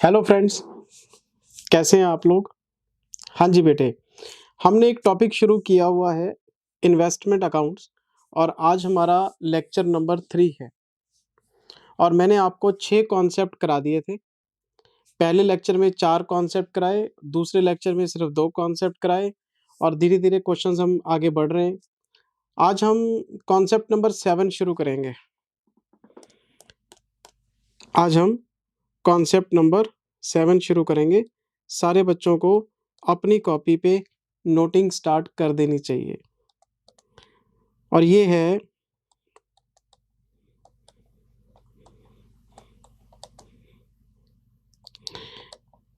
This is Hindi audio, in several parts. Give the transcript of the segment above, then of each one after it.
हेलो फ्रेंड्स, कैसे हैं आप लोग। हाँ जी बेटे, हमने एक टॉपिक शुरू किया हुआ है इन्वेस्टमेंट अकाउंट्स और आज हमारा लेक्चर नंबर 3 है और मैंने आपको 6 कॉन्सेप्ट करा दिए थे। पहले लेक्चर में 4 कॉन्सेप्ट कराए, दूसरे लेक्चर में सिर्फ 2 कॉन्सेप्ट कराए और धीरे-धीरे क्वेश्चंस हम आगे बढ़ रहे हैं। आज हम कॉन्सेप्ट नंबर 7 शुरू करेंगे। आज हम कॉन्सेप्ट नंबर 7 शुरू करेंगे। सारे बच्चों को अपनी कॉपी पे नोटिंग स्टार्ट कर देनी चाहिए और ये है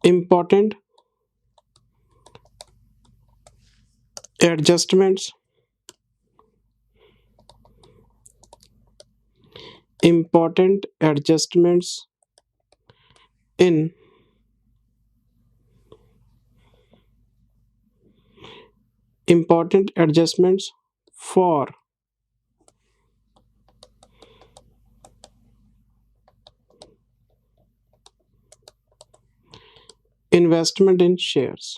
important adjustments important adjustments in important adjustments for investment in shares।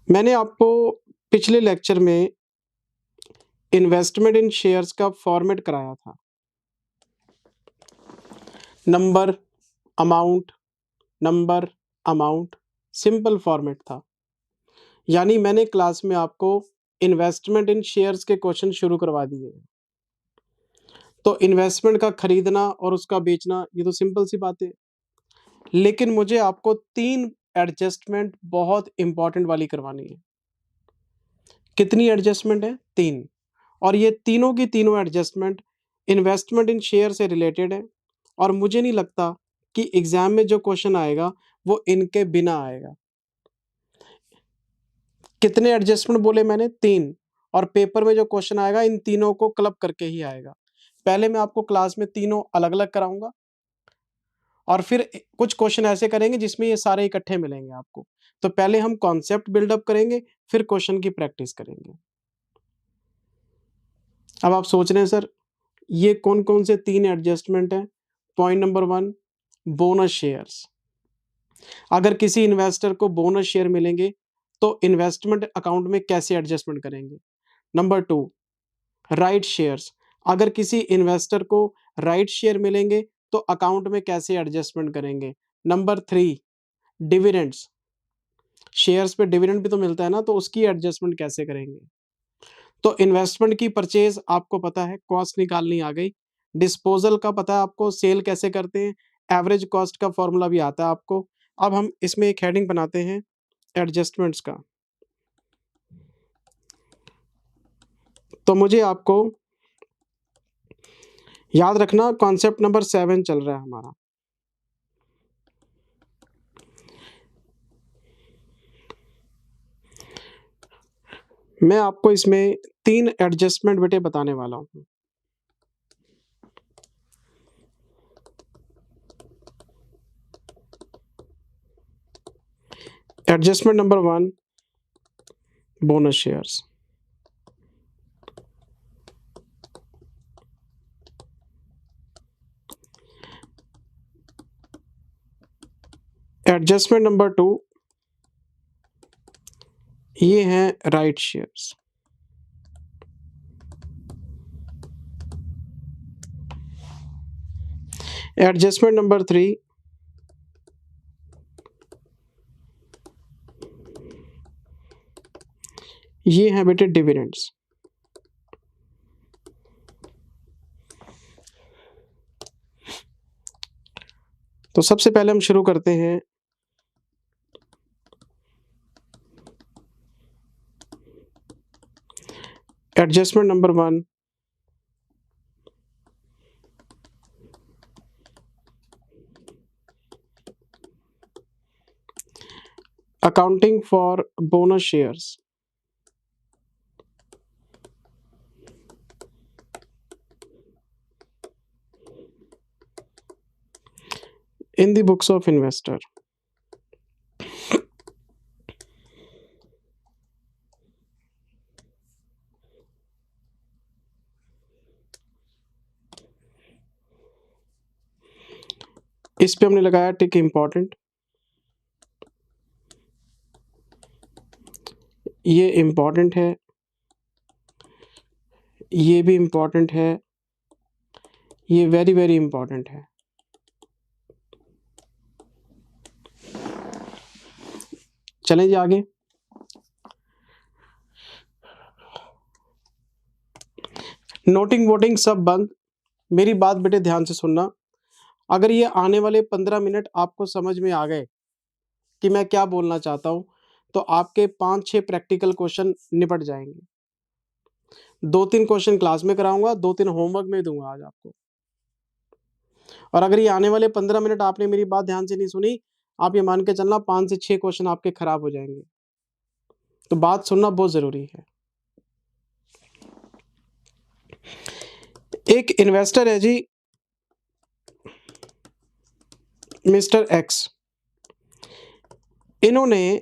मैंने आपको पिछले लेक्चर में इन्वेस्टमेंट इन शेयर्स का फॉर्मेट कराया था। नंबर अमाउंट सिंपल फॉर्मेट था। यानी मैंने क्लास में आपको इन्वेस्टमेंट इन शेयर्स के क्वेश्चन शुरू करवा दिए। तो इन्वेस्टमेंट का खरीदना और उसका बेचना ये तो सिंपल सी बात है, लेकिन मुझे आपको 3 एडजस्टमेंट बहुत इंपॉर्टेंट वाली करवानी है। कितनी एडजस्टमेंट है? 3। और ये तीनों की तीनों एडजस्टमेंट इन्वेस्टमेंट इन शेयर से रिलेटेड है और मुझे नहीं लगता कि एग्जाम में जो क्वेश्चन आएगा वो इनके बिना आएगा। कितने एडजस्टमेंट बोले मैंने? 3। और पेपर में जो क्वेश्चन आएगा इन तीनों को क्लब करके ही आएगा। पहले मैं आपको क्लास में तीनों अलग-अलग कराऊंगा और फिर कुछ क्वेश्चन ऐसे करेंगे जिसमें ये सारे इकट्ठे मिलेंगे आपको। तो पहले हम कॉन्सेप्ट बिल्डअप करेंगे, फिर क्वेश्चन की प्रैक्टिस करेंगे। अब आप सोच रहे हैं सर ये कौन-कौन से 3 एडजस्टमेंट हैं? Point number 1, bonus shares. अगर किसी इन्वेस्टर को बोनस शेयर मिलेंगे तो इन्वेस्टमेंट अकाउंट में कैसे एडजस्टमेंट करेंगे? Number 2, right shares. अगर किसी इन्वेस्टर को राइट शेयर मिलेंगे तो अकाउंट में कैसे एडजस्टमेंट करेंगे? Number 3, dividends. शेयर्स पे डिविडेंड भी तो मिलता है ना, तो उसकी एडजस्टमेंट कैसे करेंगे? तो इन्वेस्टमेंट की परचेज आपको पता है, कॉस्ट निकालनी आ गई। डिस्पोजल का पता है आपको, सेल कैसे करते हैं। एवरेज कॉस्ट का फॉर्मूला भी आता है आपको। अब हम इसमें एक हेडिंग बनाते हैं एडजस्टमेंट्स का। तो मुझे आपको याद रखना कॉन्सेप्ट नंबर 7 चल रहा है हमारा। मैं आपको इसमें 3 एडजस्टमेंट बेटे बताने वाला हूँ। Adjustment number 1, bonus shares. Adjustment number 2, ये हैं राइट शेयर्स। एडजस्टमेंट नंबर 3, ये हैं बेटे डिविडेंड्स। तो सबसे पहले हम शुरू करते हैं adjustment number 1, accounting for bonus shares in the books of investor। इस पे हमने लगाया टिक इम्पॉर्टेंट, ये इम्पॉर्टेंट है, ये भी इम्पॉर्टेंट है, ये वेरी वेरी इम्पॉर्टेंट है। चलें जी आगे। नोटिंग वोटिंग सब बंद। मेरी बात बेटे ध्यान से सुनना। अगर ये आने वाले 15 मिनट आपको समझ में आ गए कि मैं क्या बोलना चाहता हूं, तो आपके 5-6 प्रैक्टिकल क्वेश्चन निपट जाएंगे। 2-3 क्वेश्चन क्लास में कराऊंगा, 2-3 होमवर्क में दूंगा आज आपको। और अगर ये आने वाले 15 मिनट आपने मेरी बात ध्यान से नहीं सुनी, आप ये मान के चलना 5 से 6 क्वेश्चन आपके खराब हो जाएंगे। तो बात सुनना बहुत जरूरी है। एक इन्वेस्टर है जी, मिस्टर एक्स। इन्होंने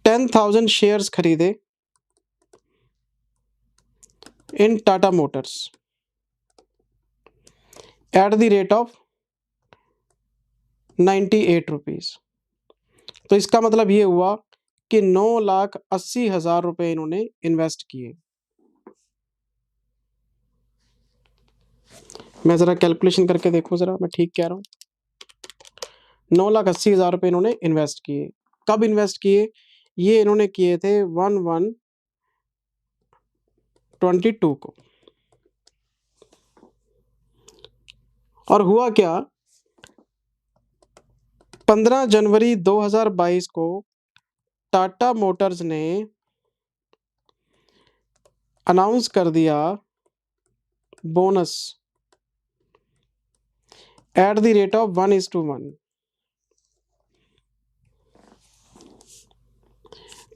10,000 शेयर्स खरीदे in Tata Motors at the rate of 98 rupees. तो इसका मतलब ये हुआ कि 9,80,000 रुपए इन्होंने इन्वेस्ट किए। मैं जरा कैलकुलेशन करके देखूं, जरा मैं ठीक कह रहा हूं। 9,80,000 रुपए इन्होंने इन्वेस्ट किए। कब इन्वेस्ट किए? ये इन्होंने किए थे 11/22 को। और हुआ क्या, 15 जनवरी 2022 को टाटा मोटर्स ने अनाउंस कर दिया bonus eight the rate of 1:1।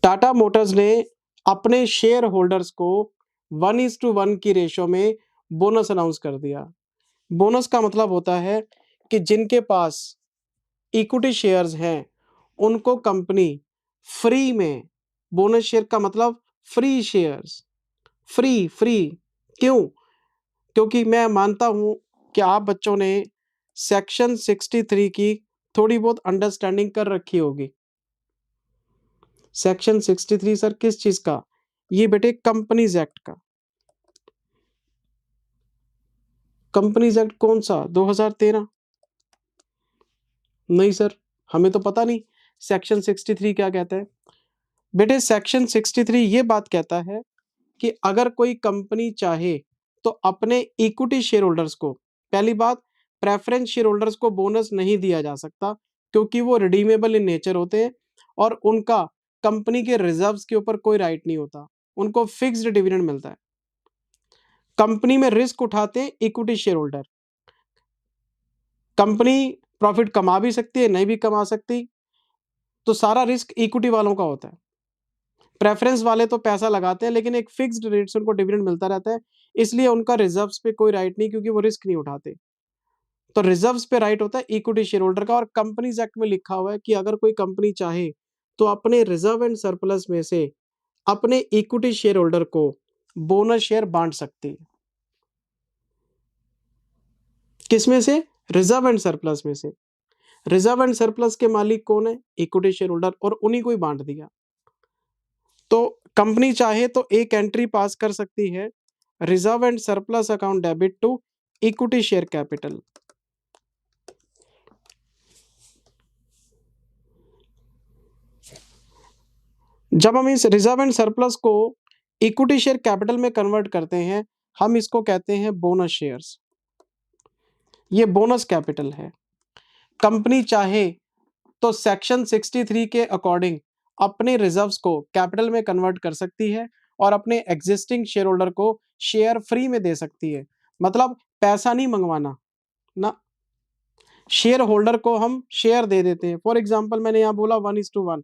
Tata Motors ने अपने शेयर होल्डर्स को 1:1 की रेशो में बोनस अनाउंस कर दिया। बोनस का मतलब होता है कि जिनके पास इक्विटी शेयर्स हैं उनको कंपनी फ्री में, बोनस शेयर का मतलब फ्री शेयर्स, फ्री फ्री। क्यों? क्योंकि मैं मानता हूं कि आप बच्चों ने सेक्शन 63 की थोड़ी बहुत अंडरस्टैंडिंग कर रखी होगी। सेक्शन 63 सर किस चीज का? ये बेटे कंपनीज एक्ट का। कंपनीज एक्ट कौन सा? 2013? नहीं सर, हमें तो पता नहीं सेक्शन 63 क्या कहता है। बेटे सेक्शन 63 ये बात कहता है कि अगर कोई कंपनी चाहे तो अपने इक्विटी शेयर होल्डर्स को, पहली बात, प्रेफरेंस शेयर होल्डर्स को बोनस नहीं दिया जा सकता क्योंकि वो रिडीमेबल इन नेचर होते हैं और उनका कंपनी के रिजर्व्स के ऊपर कोई राइट नहीं होता, उनको फिक्स्ड डिविडेंड मिलता है। कंपनी में रिस्क उठाते हैं equity share holder. Company profit कमा भी सकती है, नहीं भी कमा सकती, तो सारा रिस्क इक्विटी वालों का होता है। प्रेफरेंस वाले तो पैसा लगाते हैं लेकिन एक फिक्स्ड रेट से उनको डिविडेंड मिलता रहता है, इसलिए उनका रिजर्व्स पे कोई राइट नहीं क्योंकि वो रिस्क नहीं उठाते। तो रिजर्व्स पे राइट होता है इक्विटी शेयर होल्डर का। और कंपनीज एक्ट में लिखा हुआ है कि अगर कोई कंपनी चाहे तो अपने रिजर्व एंड सरप्लस में से अपने इक्विटी शेयर होल्डर को बोनस शेयर बांट सकती है। किसमें से? रिजर्व एंड सरप्लस में से। रिजर्व एंड सरप्लस के मालिक कौन है? इक्विटी शेयर होल्डर, और उन्हीं को ही बांट दिया। तो कंपनी चाहे तो एक एंट्री पास कर सकती है, reserve and surplus account debit to equity share capital. जब हम इस रिजर्व एंड सरप्लस को इक्विटी शेयर कैपिटल में कन्वर्ट करते हैं, हम इसको कहते हैं बोनस शेयर्स। ये बोनस कैपिटल है। कंपनी चाहे तो सेक्शन 63 के अकॉर्डिंग अपने रिजर्व्स को कैपिटल में कन्वर्ट कर सकती है और अपने एग्जिस्टिंग शेयर होल्डर को शेयर फ्री में दे सकती है। मतलब पैसा नहीं मंगवाना ना, शेयर होल्डर को हम शेयर दे देते हैं। फॉर एग्जाम्पल मैंने यहाँ बोला 1:1,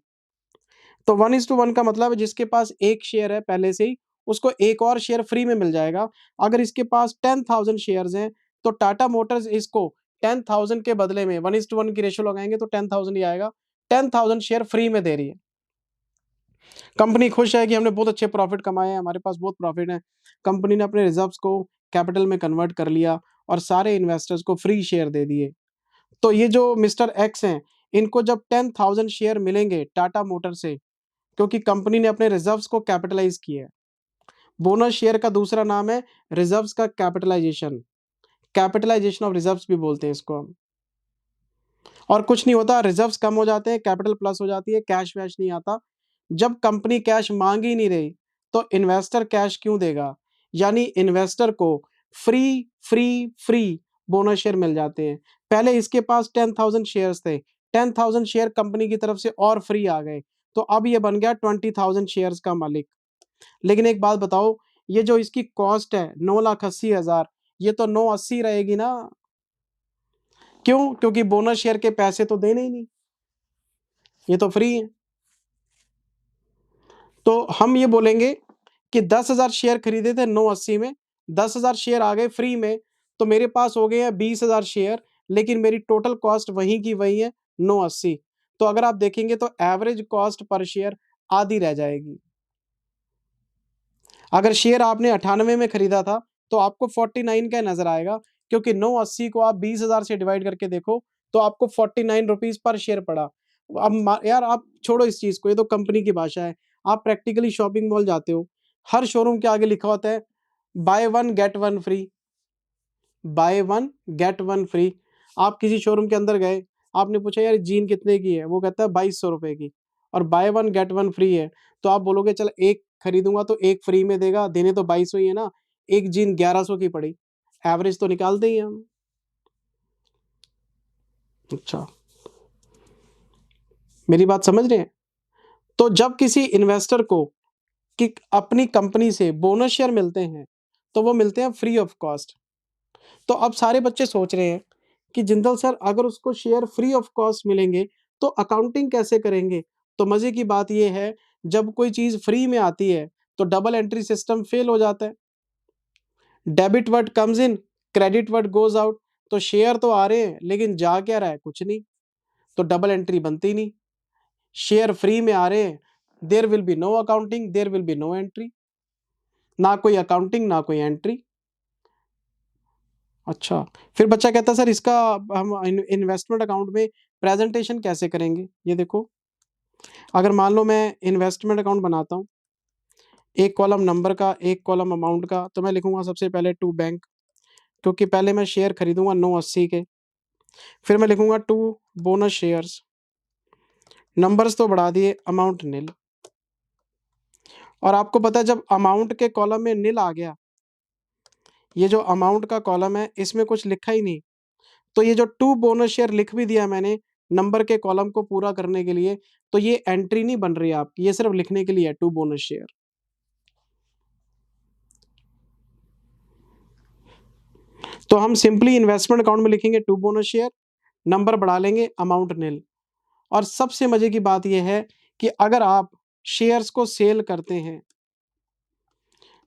तो 1:1 का मतलब है जिसके पास एक शेयर है पहले से ही, उसको एक और शेयर फ्री में मिल जाएगा। अगर इसके पास 10,000 शेयर्स हैं तो टाटा मोटर्स इसको 10,000 के बदले में 1:1 की रेशो लगाएंगे तो 10,000 ही आएगा। 10,000 शेयर फ्री में दे रही है। कंपनी खुश है कि हमने बहुत अच्छे प्रॉफिट कमाए हैं, हमारे पास बहुत प्रॉफिट है। कंपनी ने अपने रिजर्व्स को कैपिटल में कन्वर्ट कर लिया और सारे इन्वेस्टर्स को फ्री शेयर दे दिए। तो ये जो मिस्टर एक्स हैं, इनको जब 10,000 शेयर मिलेंगे टाटा मोटर से, क्योंकि कंपनी ने अपने रिजर्व्स को कैपिटलाइज किया है। बोनस शेयर का दूसरा नाम है रिजर्व्स का कैपिटलाइजेशन, कैपिटलाइजेशन ऑफ रिजर्व्स भी बोलते हैं इसको हम। और कुछ नहीं होता, रिजर्व्स कम हो जाते हैं, कैपिटल प्लस हो जाती है, कैश वैश नहीं आता। जब कंपनी कैश मांग ही नहीं रही तो इन्वेस्टर कैश क्यों देगा? यानी इन्वेस्टर को free free free bonus share मिल जाते हैं। पहले इसके पास 10,000 शेयर्स थे, 10,000 शेयर कंपनी की तरफ से और फ्री आ गए, तो अब ये बन गया 20,000 शेयर्स का मालिक। लेकिन एक बात बताओ, ये जो इसकी कॉस्ट है 9,80,000, ये तो 980 रहेगी ना? क्यों? क्योंकि बोनस शेयर के पैसे तो देने ही नहीं, ये तो फ्री है। तो हम ये बोलेंगे कि 10,000 शेयर खरीदे थे 980 में, 10,000 शेयर आ गए फ्री में, तो मेरे पास हो गए हैं 20,000 शेयर, लेकिन मेरी टोटल कॉस्ट वहीं की वही है 980। तो अगर आप देखेंगे तो एवरेज कॉस्ट पर शेयर आधी रह जाएगी। अगर शेयर आपने 98 में खरीदा था तो आपको 49 का नजर आएगा, क्योंकि 980 को आप 20,000 से डिवाइड करके देखो तो आपको 49 रुपीज पर शेयर पड़ा। अब यार आप छोड़ो इस चीज को, ये तो कंपनी की भाषा है। आप प्रैक्टिकली शॉपिंग मॉल जाते हो, हर शोरूम के आगे लिखा होता है by one get one free, by one get one free. आप किसी शोरूम के अंदर गए, आपने पूछा यार जीन कितने की है, वो कहता है 2200 रुपए की, और by one get one free है, तो आप बोलोगे चल एक खरीदूंगा तो एक फ्री में देगा, देने तो 2200 ही है ना, एक जीन 1100 की पड़ी। एवरेज तो निकालते ही हैं हम। अच्छा, मेरी बात समझ रहे हैं? तो जब किसी इन्वेस्टर को कि अपनी कंपनी से बोनस शेयर मिलते हैं तो वो मिलते हैं फ्री ऑफ कॉस्ट। तो अब सारे बच्चे सोच रहे हैं कि जिंदल सर अगर उसको शेयर फ्री ऑफ कॉस्ट मिलेंगे तो अकाउंटिंग कैसे करेंगे? तो मजे की बात यह है, जब कोई चीज फ्री में आती है तो डबल एंट्री सिस्टम फेल हो जाता है। Debit word comes in, credit word goes out. तो शेयर तो आ रहे हैं लेकिन जा क्या रहा है? कुछ नहीं। तो डबल एंट्री बनती नहीं। शेयर फ्री में आ रहे हैं, there will be no accounting, there will be no entry, ना कोई अकाउंटिंग ना कोई एंट्री। अच्छा, फिर बच्चा कहता है सर इसका हम इन्वेस्टमेंट अकाउंट में प्रेजेंटेशन कैसे करेंगे? ये देखो, अगर मान लो मैं इन्वेस्टमेंट अकाउंट बनाता हूँ, एक कॉलम नंबर का, एक कॉलम अमाउंट का, तो मैं लिखूंगा सबसे पहले टू बैंक, क्योंकि पहले मैं शेयर खरीदूंगा 980 के। फिर मैं लिखूंगा टू बोनस शेयर्स, नंबर्स तो बढ़ा दिए, अमाउंट नील। और आपको पता है जब अमाउंट के कॉलम में नील आ गया, ये जो अमाउंट का कॉलम है इसमें कुछ लिखा ही नहीं, तो ये जो टू बोनस शेयर लिख भी दिया मैंने नंबर के कॉलम को पूरा करने के लिए, तो ये एंट्री नहीं बन रही है आपकी, ये सिर्फ लिखने के लिए है टू बोनस शेयर। तो हम सिंपली इन्वेस्टमेंट अकाउंट में लिखेंगे टू बोनस शेयर, नंबर बढ़ा लेंगे, अमाउंट नील। और सबसे मजे की बात यह है कि अगर आप शेयर्स को सेल करते हैं,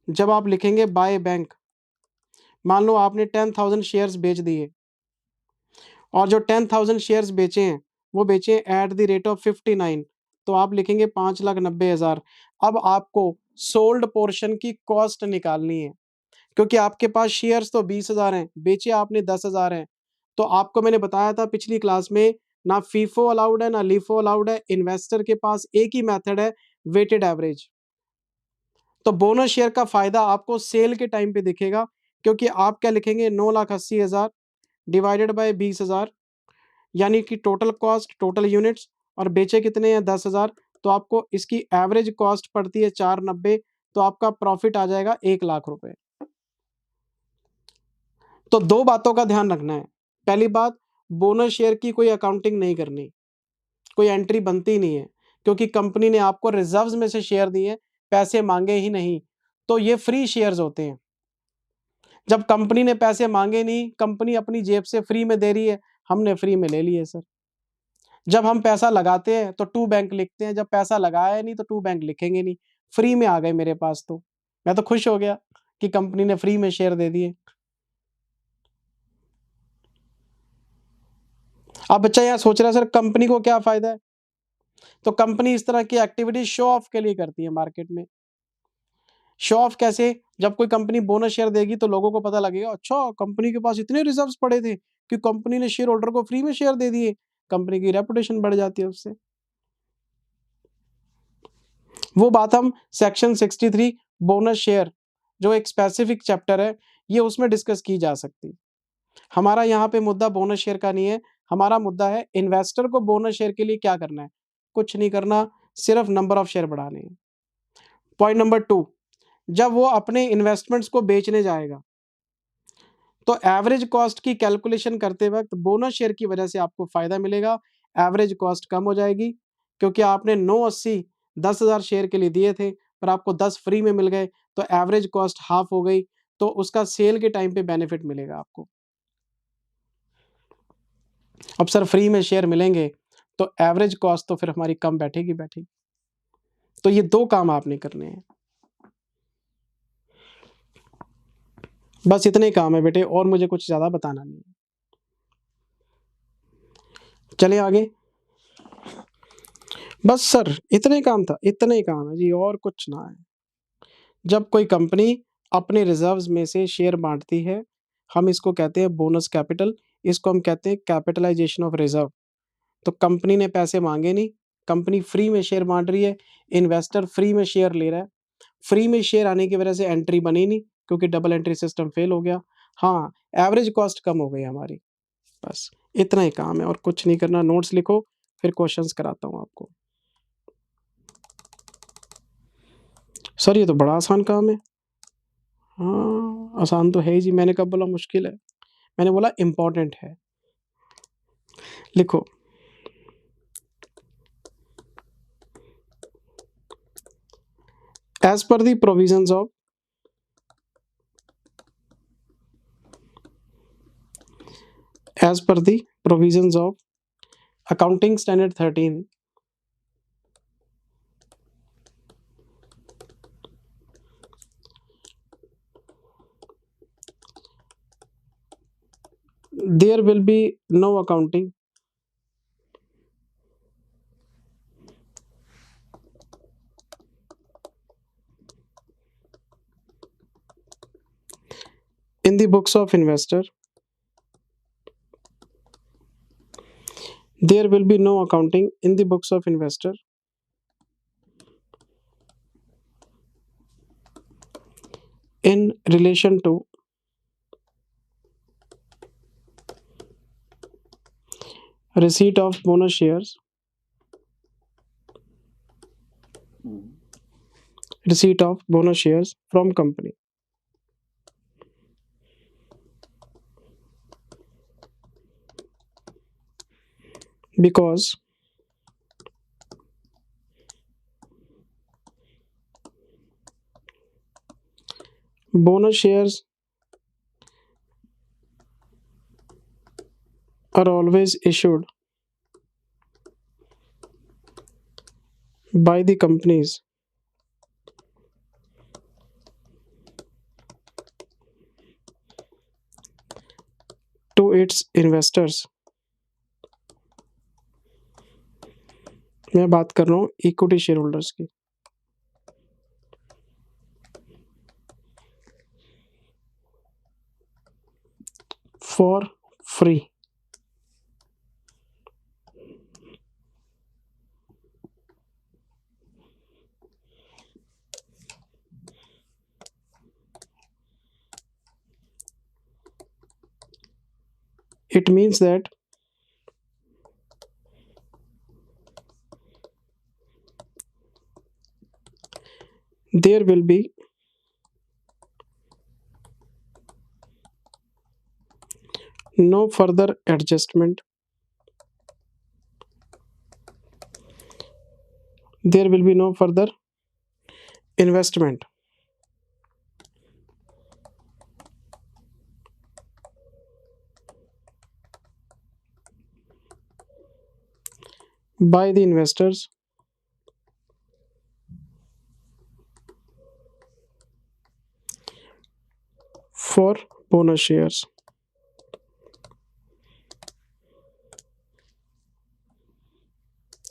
जब आप लिखेंगे बाय बैंक, मान लो आपने 10,000 शेयर्स बेच दिए, और जो 10,000 शेयर्स बेचे हैं वो बेचे एट द रेट ऑफ 59, तो आप लिखेंगे 5,90,000। अब आपको सोल्ड पोर्शन की कॉस्ट निकालनी है, क्योंकि आपके पास शेयर्स तो 20,000 हैं, बेचे आपने 10,000 हैं। तो आपको मैंने बताया था पिछली क्लास में, ना फीफो अलाउड है ना लीफो अलाउड है, इन्वेस्टर के पास एक ही मेथड है, वेटेड एवरेज। तो बोनस शेयर का फायदा आपको सेल के टाइम पे दिखेगा, क्योंकि आप क्या लिखेंगे 9,80,000 डिवाइडेड बाय 20,000, यानी कि टोटल कॉस्ट टोटल यूनिट्स, और बेचे कितने हैं 10,000, तो आपको इसकी एवरेज कॉस्ट पड़ती है 490, तो आपका प्रॉफिट आ जाएगा 1,00,000 रुपए। तो दो बातों का ध्यान रखना है। पहली बात, बोनस शेयर की कोई अकाउंटिंग नहीं करनी, कोई एंट्री बनती नहीं है, क्योंकि कंपनी ने आपको रिजर्व्स में से शेयर दिए, पैसे मांगे ही नहीं, तो ये फ्री शेयर्स होते हैं। जब कंपनी ने पैसे मांगे नहीं, कंपनी अपनी जेब से फ्री में दे रही है, हमने फ्री में ले लिए सर। जब हम पैसा लगाते हैं तो टू बैंक लिखते हैं, जब पैसा लगाया नहीं तो टू बैंक लिखेंगे नहीं, फ्री में आ गए मेरे पास, तो मैं तो खुश हो गया कि कंपनी ने फ्री में शेयर दे दिए। अब बच्चा यहाँ सोच रहा है सर कंपनी को क्या फायदा है? तो कंपनी इस तरह की एक्टिविटी शो ऑफ के लिए करती है मार्केट में। शो ऑफ कैसे? जब कोई कंपनी बोनस शेयर देगी तो लोगों को पता लगेगा, अच्छा कंपनी के पास इतने रिजर्व्स पड़े थे कि कंपनी ने शेयर होल्डर को फ्री में शेयर दे दिए। कंपनी की रेपुटेशन बढ़ जाती है उससे। वो बात हम सेक्शन 63 बोनस शेयर, जो एक स्पेसिफिक चैप्टर है, ये उसमें डिस्कस की जा सकती। हमारा यहाँ पे मुद्दा बोनस शेयर का नहीं है, हमारा मुद्दा है इन्वेस्टर को बोनस शेयर के लिए क्या करना है? कुछ नहीं करना, सिर्फ नंबर ऑफ शेयर बढ़ाने हैं। पॉइंट नंबर 2, जब वो अपने इन्वेस्टमेंट्स को बेचने जाएगा, तो एवरेज कॉस्ट की कैलकुलेशन करते वक्त बोनस शेयर की वजह से आपको फायदा मिलेगा, एवरेज कॉस्ट कम हो जाएगी, क्योंकि आपने 980 10,000 शेयर के लिए दिए थे, पर आपको 10 फ्री में मिल गए, तो एवरेज कॉस्ट हाफ हो गई, तो उसका सेल के टाइम पे बेनिफिट मिलेगा आपको। अब सर फ्री में शेयर मिलेंगे, तो एवरेज कॉस्ट तो फिर हमारी कम बैठेगी बैठेगी। तो ये 2 काम आपने करने हैं। बस इतने ही काम है बेटे, और मुझे कुछ ज़्यादा बताना नहीं है। चलें आगे। बस सर इतने काम था, इतने ही काम है जी, और कुछ ना है। जब कोई कंपनी अपने रिजर्व्स में से शेयर बाँटती है, हम इसको कहते हैं बोनस कैपिटल, इसको हम कहते हैं कैपिटलाइज़ेशन ऑफ रिजर्व। तो कंपनी ने पैसे माँगे नहीं, कंपनी फ्री में शेयर बाँट रही है, इन्वेस्टर फ्री में शेयर ले रहा है। फ्री में शेयर आने की वजह से एंट्री बनी नहीं, क्योंकि डबल एंट्री सिस्टम फेल हो गया। हाँ, एवरेज कॉस्ट कम हो गई हमारी। बस इतना ही काम है, और कुछ नहीं करना। नोट्स लिखो, फिर क्वेश्चंस कराता हूँ आपको। सर ये तो बड़ा आसान काम है। हाँ, आसान तो है ही जी, मैंने कब बोला मुश्किल है? मैंने बोला इम्पोर्टेंट है। लिखो, as per the provisions of accounting standard 13, there will be no accounting in the books of investor. There will be no accounting in the books of investor in relation to receipt of bonus shares, from company. Because bonus shares are always issued by the companies to its investors. मैं बात कर रहा हूँ इक्विटी शेयर होल्डर्स की। For free. It means that there will be no further adjustment. There will be no further investment by the investors for bonus shares.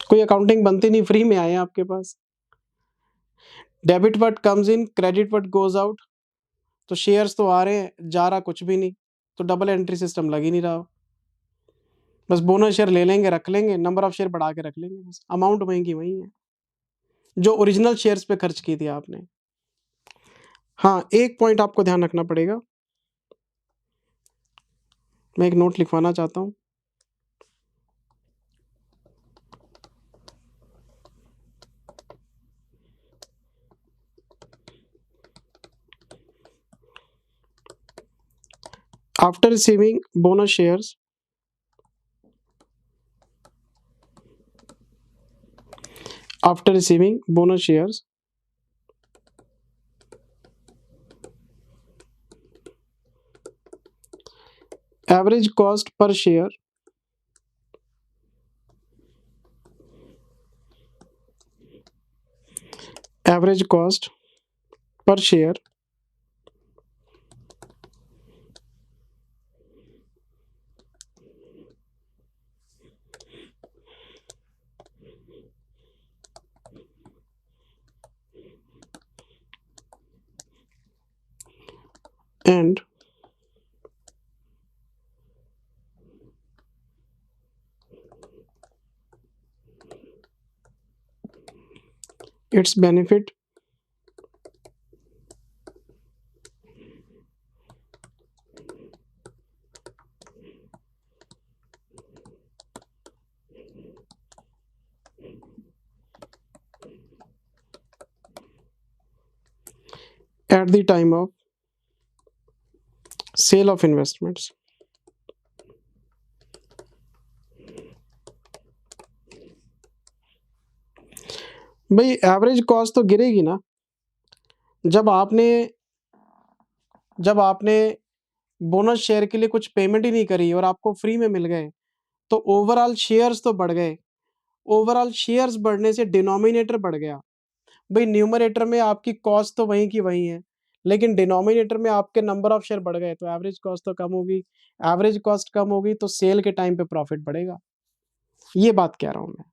कोई अकाउंटिंग बनती नहीं, फ्री में आए हैं आपके पास। Debit what comes in, credit what goes out. तो शेयर्स तो आ रहे हैं, जा रहा कुछ भी नहीं, तो डबल एंट्री सिस्टम लग ही नहीं रहा। बस बोनस शेयर ले लेंगे, रख लेंगे, नंबर ऑफ शेयर बढ़ा के रख लेंगे, बस अमाउंट वहीं की वहीं है जो ओरिजिनल शेयर्स पे खर्च की थी आपने। हाँ, एक पॉइंट आपको ध्यान रखना पड़ेगा, मैं एक नोट लिखवाना चाहता हूँ। After receiving bonus shares, after receiving bonus shares, average cost per share, average cost per share and its benefit at the time of sale of investments। भाई एवरेज कॉस्ट तो गिरेगी ना, जब आपने जब आपने बोनस शेयर के लिए कुछ पेमेंट ही नहीं करी और आपको फ्री में मिल गए, तो ओवरऑल शेयर्स तो बढ़ गए। ओवरऑल शेयर्स बढ़ने से डिनोमिनेटर बढ़ गया। भाई न्यूमरेटर में आपकी कॉस्ट तो वहीं की वहीं है, लेकिन डिनोमिनेटर में आपके नंबर ऑफ शेयर बढ़ गए, तो एवरेज कॉस्ट तो कम होगी। एवरेज कॉस्ट कम होगी तो सेल के टाइम पे प्रॉफिट बढ़ेगा, ये बात कह रहा हूं मैं।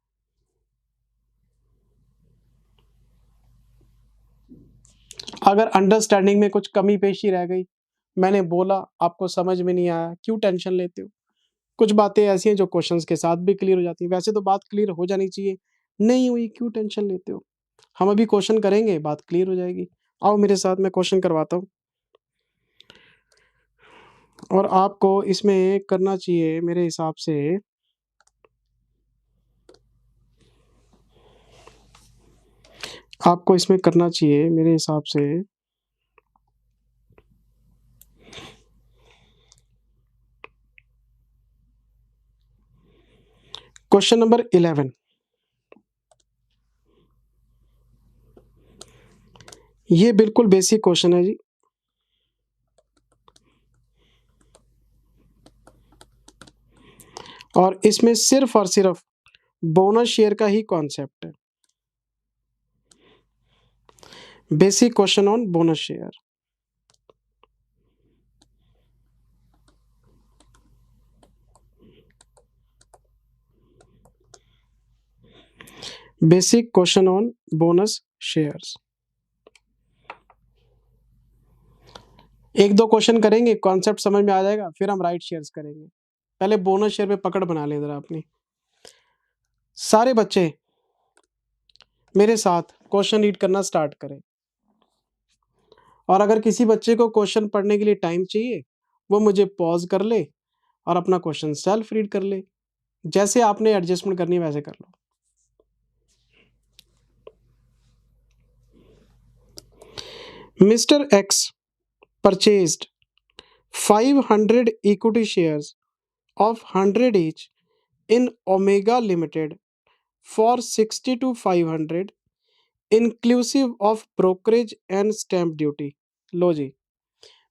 अगर अंडरस्टैंडिंग में कुछ कमी पेशी रह गई, मैंने बोला आपको समझ में नहीं आया, क्यों टेंशन लेते हो? कुछ बातें ऐसी हैं जो क्वेश्चंस के साथ भी क्लियर हो जाती हैं, वैसे तो बात क्लियर हो जानी चाहिए, नहीं हुई क्यों टेंशन लेते हो? हम अभी क्वेश्चन करेंगे, बात क्लियर हो जाएगी। आओ मेरे साथ, मैं क्वेश्चन करवाता हूँ और आपको इसमें करना चाहिए मेरे हिसाब से, आपको इसमें करना चाहिए मेरे हिसाब से क्वेश्चन नंबर 11। ये बिल्कुल बेसिक क्वेश्चन है जी, और इसमें सिर्फ और सिर्फ बोनस शेयर का ही कॉन्सेप्ट है। Basic question on bonus share. Basic question on bonus shares. एक दो क्वेश्चन करेंगे, कॉन्सेप्ट समझ में आ जाएगा, फिर हम राइट शेयर्स करेंगे। पहले बोनस शेयर पे पकड़ बना ले जरा अपनी। सारे बच्चे मेरे साथ क्वेश्चन रीड करना स्टार्ट करें, और अगर किसी बच्चे को क्वेश्चन पढ़ने के लिए टाइम चाहिए, वो मुझे पॉज कर ले और अपना क्वेश्चन सेल्फ रीड कर ले। जैसे आपने एडजस्टमेंट करनी है वैसे कर लो। Mister X purchased 500 equity shares of 100 each in Omega Limited for 60 to 500 inclusive of brokerage and stamp duty। लो जी,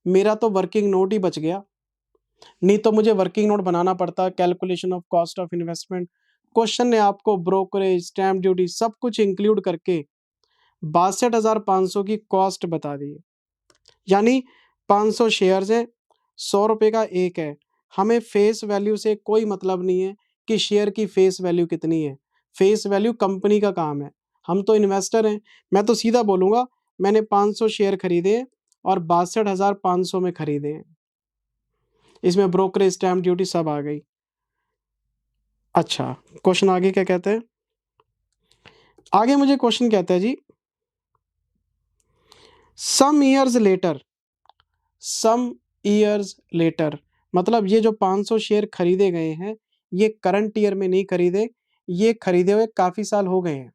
मेरा तो वर्किंग नोट ही बच गया, नहीं तो मुझे वर्किंग नोट बनाना पड़ता, calculation of cost of investment. Question ने आपको ब्रोकरेज, स्टैम्प ड्यूटी सब कुछ इंक्लूड करके 62,500 की कॉस्ट बता दी है। यानी 500 शेयर्स हैं, 100 रुपए का एक है। हमें फेस वैल्यू से कोई मतलब नहीं है कि शेयर की फेस वैल्यू कितनी है, फेस वैल्यू कंपनी का काम है। हम तो इन्वेस्टर हैं। मैं तो सीधा बोलूँगा मैंने 500 शेयर खरीदे हैं और 62,500 में खरीदे हैं। इसमें ब्रोकरेज, स्टैम्प ड्यूटी सब आ गई। अच्छा, क्वेश्चन आगे क्या कहते हैं? आगे मुझे क्वेश्चन कहता है जी, some years later, some years later मतलब ये जो 500 शेयर खरीदे गए हैं, ये करंट ईयर में नहीं खरीदे, ये खरीदे हुए काफ़ी साल हो गए हैं।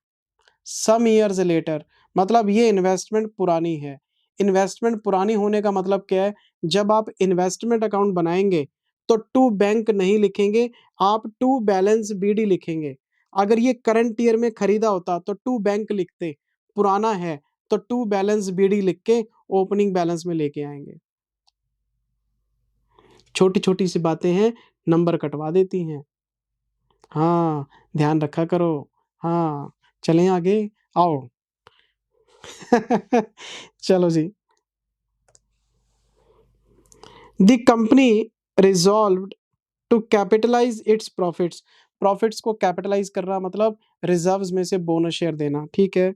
सम ईयर्स लेटर मतलब ये इन्वेस्टमेंट पुरानी है। इन्वेस्टमेंट पुरानी होने का मतलब क्या है? जब आप इन्वेस्टमेंट अकाउंट बनाएँगे, तो टू बैंक नहीं लिखेंगे, आप टू बैलेंस बीडी लिखेंगे। अगर ये करंट ईयर में खरीदा होता, तो टू बैंक लिखते, पुराना है, तो टू बैलेंस बीडी लिख के ओपनिंग बैलेंस में लेके आएँगे। छोटी-छोटी सी बातें हैं, नंबर कटवा देती हैं। हाँ, ध्यान रखा करो। हाँ, चलें आगे? आओ। चलो जी। The company resolved to capitalize its profits. Profits को कैपिटलाइज़ करना मतलब रिज़र्व्स में से बोनस शेयर देना, ठीक है?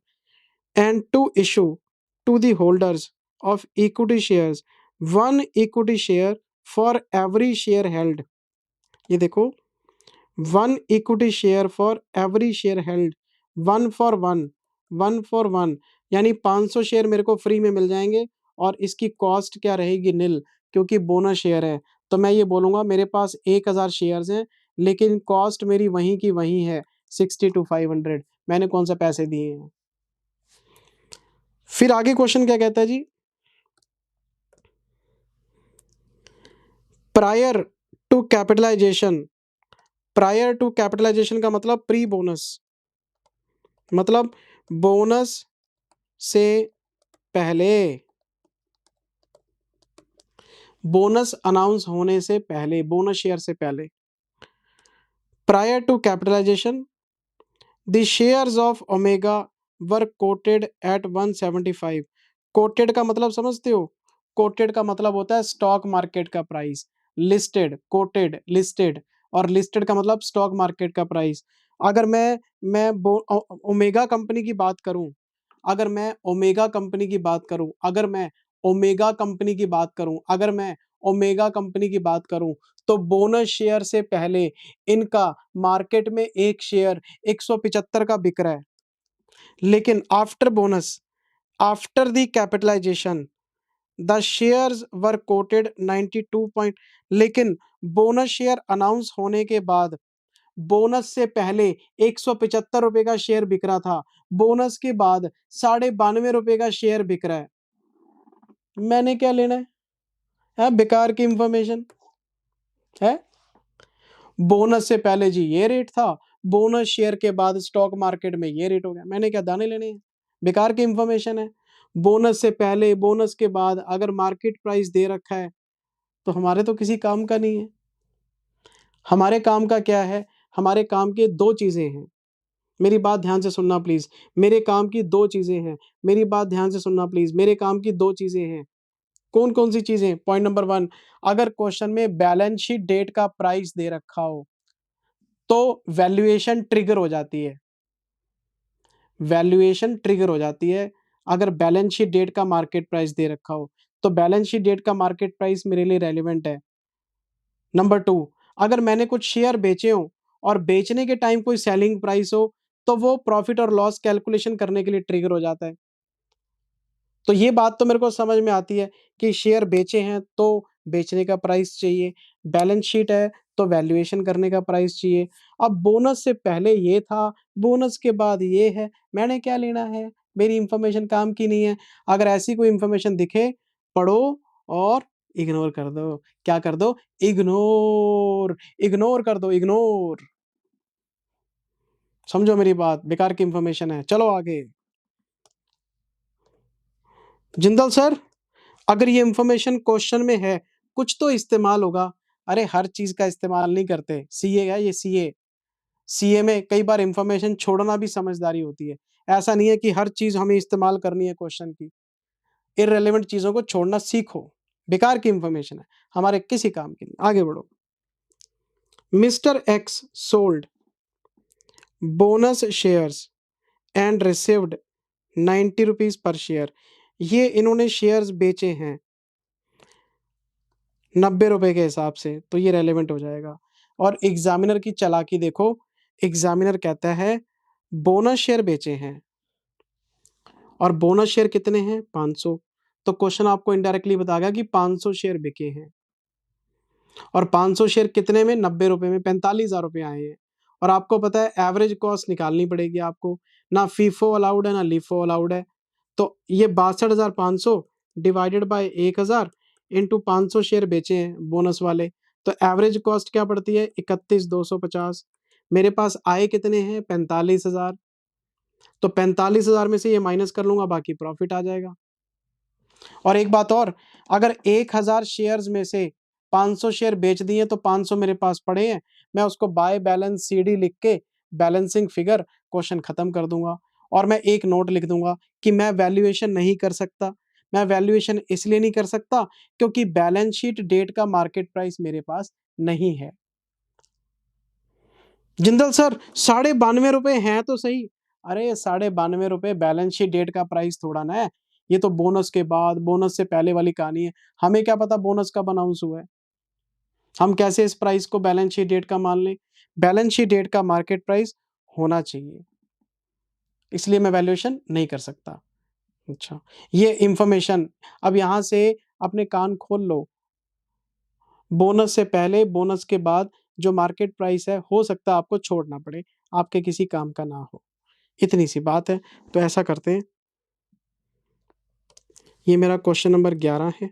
And to issue to the holders of equity shares 1 equity share for every share held. ये देखो, 1 equity share for every share held, 1 for 1, 1 for 1 यानी 500 शेयर मेरे को फ्री में मिल जाएँगे और इसकी कॉस्ट क्या रहेगी? निल, क्योंकि बोनस शेयर है। तो मैं ये बोलूँगा मेरे पास 1000 शेयर्स हैं, लेकिन कॉस्ट मेरी वहीं की वहीं है, 60 टू 500। मैंने कौन-सा पैसे दिए हैं। फिर आगे क्वेश्चन क्या कहता है जी? Prior to capitalization, prior to capitalization का मतलब प्री बोनस, मतलब बोनस से पहले, बोनस अनाउंस होने से पहले, बोनस शेयर से पहले। Prior to capitalization the shares of omega were quoted at 175। Quoted का मतलब समझते हो? कोटेड का मतलब होता है स्टॉक मार्केट का प्राइस। लिस्टेड, कोटेड, लिस्टेड, और लिस्टेड का मतलब स्टॉक मार्केट का प्राइस। अगर मैं ओमेगा कंपनी की बात करूं, अगर मैं ओमेगा कंपनी की बात करूं, अगर मैं ओमेगा कंपनी की बात करूं, अगर मैं ओमेगा कंपनी की बात करूं, तो बोनस शेयर से पहले इनका मार्केट में एक शेयर 175 का बिक रहा है। लेकिन after bonus, after the capitalization the shares were quoted 92 point. लेकिन बोनस शेयर अनाउंस होने के बाद, बोनस से पहले 175 रुपए का शेयर बिक रहा था, बोनस के बाद 92.5 रुपए का शेयर बिक रहा है। मैंने क्या लेना है? बेकार की इंफॉर्मेशन है। बोनस से पहले जी ये रेट था, बोनस शेयर के बाद स्टॉक मार्केट में ये रेट हो गया। मैंने क्या दाने लेने हैं? बेकार की इंफॉर्मेशन है। बोनस से पहले, बोनस के बाद अगर मार्केट प्राइस दे रखा है, तो हमारे तो किसी काम का नहीं है। हमारे काम का क्या है? हमारे काम की 2 चीज़ें हैं। मेरी बात ध्यान से सुनना प्लीज़। मेरे काम की 2 चीज़ें हैं। मेरी बात ध्यान से सुनना प्लीज़। मेरे काम की 2 चीज़ें हैं। कौन-कौन सी चीज़ें? पॉइंट नंबर 1, अगर क्वेश्चन में बैलेंस शीट डेट का प्राइस दे रखा हो, तो वैल्यूएशन ट्रिगर हो जाती है। वैल्यूएशन ट्रिगर हो जाती है, अगर बैलेंस शीट डेट का मार्केट प्राइस दे रखा हो, तो बैलेंस शीट डेट का मार्केट प्राइस मेरे लिए रेलेवेंट है। नंबर 2, अगर मैंने कुछ शेयर बेचे हों और बेचने के टाइम कोई सेलिंग प्राइस हो, तो वो प्रॉफिट और लॉस कैलकुलेशन करने के लिए ट्रिगर हो जाता है। तो ये बात तो मेरे को समझ में आती है कि शेयर बेचे हैं तो बेचने का प्राइस चाहिए, बैलेंस शीट है तो वैल्यूएशन करने का प्राइस चाहिए। अब बोनस से पहले ये था, बोनस के बाद ये है, मैंने क्या लेना है? मेरी इन्फॉर्मेशन काम की नहीं है। अगर ऐसी कोई इन्फॉर्मेशन दिखे, पढ़ो और इग्नोर कर दो। क्या कर दो? इग्नोर, इग्नोर कर दो, इग्नोर। समझो मेरी बात, बेकार की इन्फॉर्मेशन है। चलो आगे। जिंदल सर, अगर ये इन्फॉर्मेशन क्वेश्चन में है, कुछ तो इस्तेमाल होगा। अरे हर चीज़ का इस्तेमाल नहीं करते। सीए है ये, सीए। सीए में कई बार इन्फॉर्मेशन छोड़ना भी समझदारी होती है। ऐसा नहीं है कि हर चीज़ हमें इस्तेमाल करनी है क्वेश्चन की। इर्रेलेवेंट चीज़ों को छोड़ना सीखो। बेकार की इन्फॉर्मेशन है, हमारे किसी काम की नहीं। आगे बढ़ो। Mister x sold bonus shares and received 90 rupees per share. ये इन्होंने शेयर्स बेचे हैं 90 रुपए के हिसाब से, तो ये रेलेवेंट हो जाएगा। और एग्जामिनर की चालाकी देखो, एग्जामिनर कहता है बोनस शेयर बेचे हैं और बोनस शेयर कितने हैं 500, तो क्वेश्चन आपको इनडायरेक्टली बताएगा कि 500 शेयर बिके हैं और 500 शेयर कितने में 90 रुपए में 45,000 रुपए आए हैं। और आपको पता है एवरेज कॉस्ट निकालनी पड़ेगी आपको, ना फीफो अलाउड है ना लीफो अलाउड है। तो ये 62,500 डिवाइडेड बाय 1000 इंटू 500 शेयर बेचे हैं बोनस वाले, तो एवरेज कॉस्ट क्या पड़ती है 31,250। मेरे पास आए कितने हैं 45,000, तो 45,000 में से ये माइनस कर लूंगा, बाकी प्रॉफिट आ जाएगा। और एक बात और, अगर 1000 शेयर्स में से 500 शेयर बेच दिए तो 500 मेरे पास पड़े हैं, मैं उसको बाय बैलेंस सीडी लिख के बैलेंसिंग फिगर क्वेश्चन खत्म कर दूंगा। और मैं एक नोट लिख दूंगा कि मैं वैल्यूएशन नहीं कर सकता। मैं वैल्यूएशन इसलिए नहीं कर सकता क्योंकि बैलेंस शीट डेट का मार्केट प्राइस मेरे पास नहीं है। जिंदल सर 92.5 रुपए हैं तो सही। अरे 92.5 रुपए बैलेंस शीट डेट का प्राइस थोड़ा ना है, ये तो बोनस के बाद बोनस से पहले वाली कहानी है। हमें क्या पता बोनस कब अनाउंस हुआ है, हम कैसे इस प्राइस को बैलेंस शीट डेट का मान लें। बैलेंस शीट डेट का मार्केट प्राइस होना चाहिए, इसलिए मैं वैल्यूएशन नहीं कर सकता। अच्छा, ये इंफॉर्मेशन अब यहां से अपने कान खोल लो। बोनस से पहले बोनस के बाद जो मार्केट प्राइस है हो सकता है आपको छोड़ना पड़े, आपके किसी काम का ना हो, इतनी सी बात है। तो ऐसा करते हैं, ये मेरा क्वेश्चन नंबर 11 है।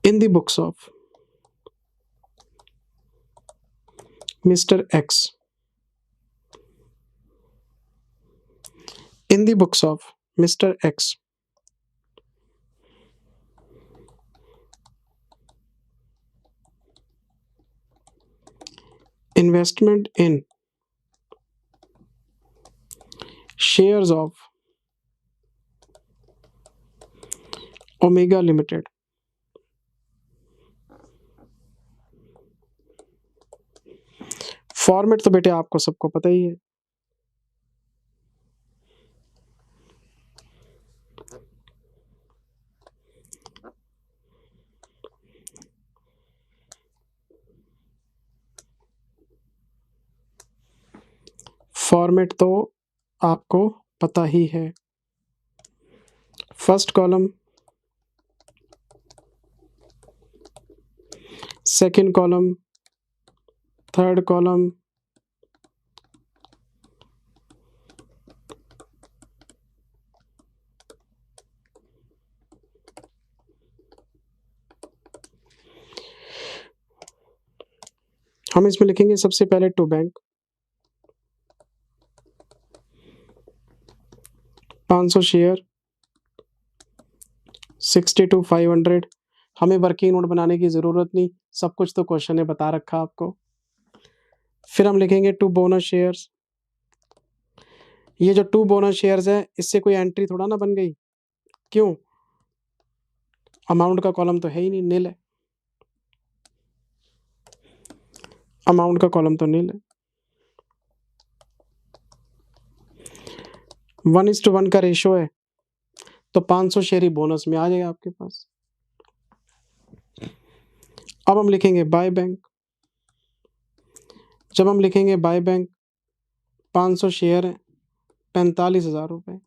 इन the books of mister x, in the books of mister x, investment in shares of Omega Limited format तो बेटे आपको सबको पता ही है। फॉर्मेट तो आपको पता ही है। First column, second column, third column, हम इसमें लिखेंगे सबसे पहले टू बैंक 500 शेयर 60 to 500। हमें वर्किंग नोट बनाने की जरूरत नहीं, सब कुछ तो क्वेश्चन ने बता रखा आपको। फिर हम लिखेंगे टू बोनस शेयर्स। ये जो टू बोनस शेयर्स है इससे कोई एंट्री थोड़ा ना बन गई, क्यों, अमाउंट का कॉलम तो है ही नहीं, नील है, अमाउंट का कॉलम तो नील है। 1:1 का रेशो है, तो 500 शेयर ही बोनस में आ जाएगा आपके पास। अब हम लिखेंगे बाय बैंक। जब हम लिखेंगे बाय बैंक 500 शेयर है 45,000 रुपए,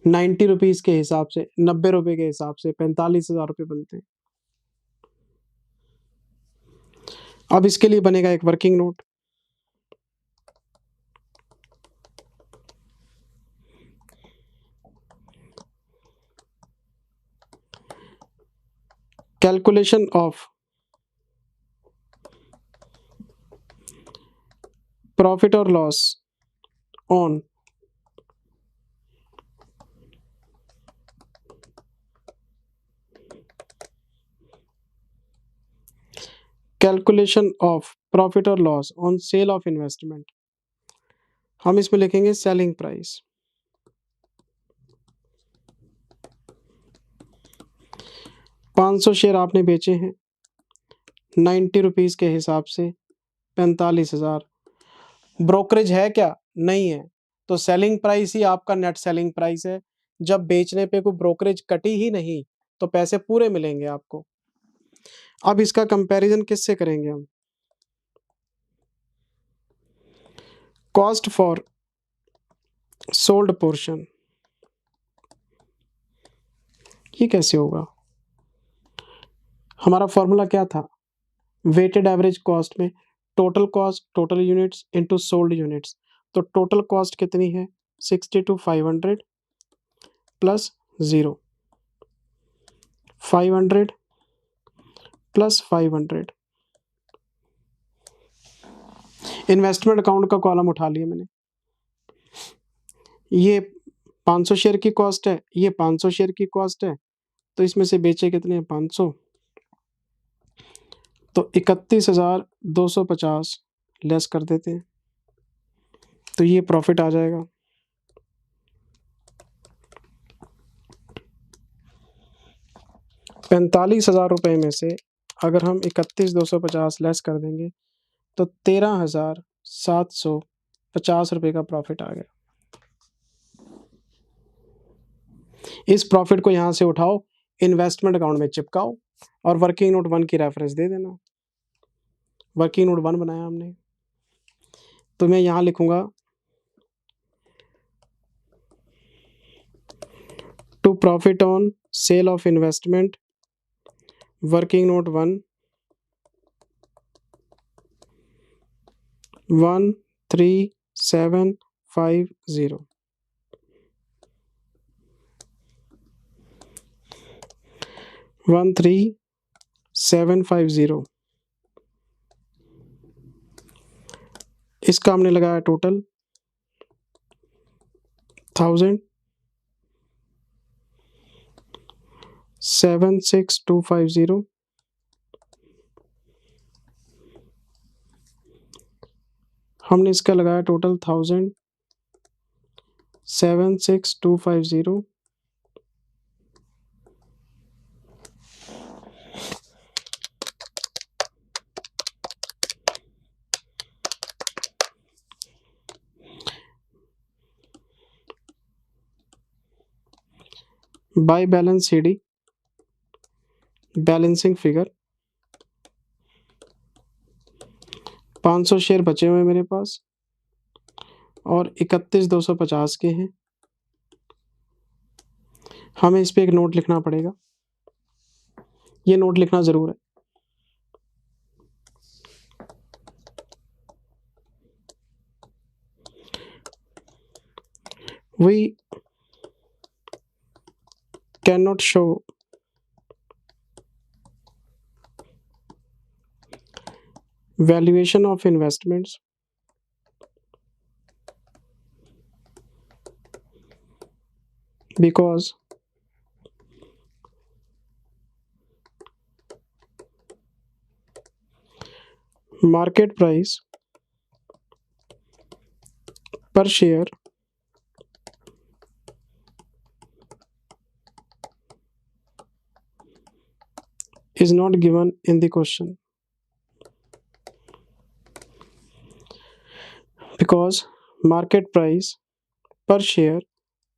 90 रुपीज के हिसाब से 90 रुपए के हिसाब से 45,000 रुपए बनते हैं। अब इसके लिए बनेगा एक working note. Calculation of profit और loss on calculation of profit और loss on sale of investment. हम इसमें लिखेंगे सेलिंग प्राइस। 500 शेयर आपने बेचे हैं ₹90 के हिसाब से 45,000। ब्रोकरेज है क्या? नहीं है। तो सेलिंग प्राइस ही आपका नेट सेलिंग प्राइस है। जब बेचने पे कोई ब्रोकरेज कटी ही नहीं, तो पैसे पूरे मिलेंगे आपको। अब इसका कंपैरिजन किससे करेंगे हम? कॉस्ट फॉर सोल्ड पोर्शन, ये कैसे होगा? हमारा फॉर्मूला क्या था? वेटेड एवरेज कॉस्ट में total cost total units into sold units. तो टोटल कॉस्ट कितनी है? 62,500 प्लस 0, 500 प्लस 500। इन्वेस्टमेंट अकाउंट का कॉलम उठा लिया मैंने। ये 500 शेयर की कॉस्ट है, ये 500 शेयर की कॉस्ट है। तो इसमें से बेचे कितने हैं? 500। तो 31,250 लेस कर देते हैं, तो ये प्रॉफिट आ जाएगा। 45,000 रुपये में से अगर हम 31,250 लेस कर देंगे तो 13,750 रुपये का प्रॉफिट आ गया। इस प्रॉफिट को यहाँ से उठाओ, इन्वेस्टमेंट अकाउंट में चिपकाओ और वर्किंग नोट 1 की रेफरेंस दे देना। वर्किंग नोट 1 बनाया हमने, तो मैं यहाँ लिखूंगा to profit on sale of investment, working note 1 13750। 13750। इसका हमने लगाया टोटल 1,000,76250। हमने इसका लगाया total 1,000,76250। By balance CD balancing figure 500 share बचे हुए मेरे पास और 31,250 के हैं। हमें इस पे एक नोट लिखना पड़ेगा, ये नोट लिखना जरूर है। We cannot show valuation of investments because market price per share is not given in the question. Because market price per share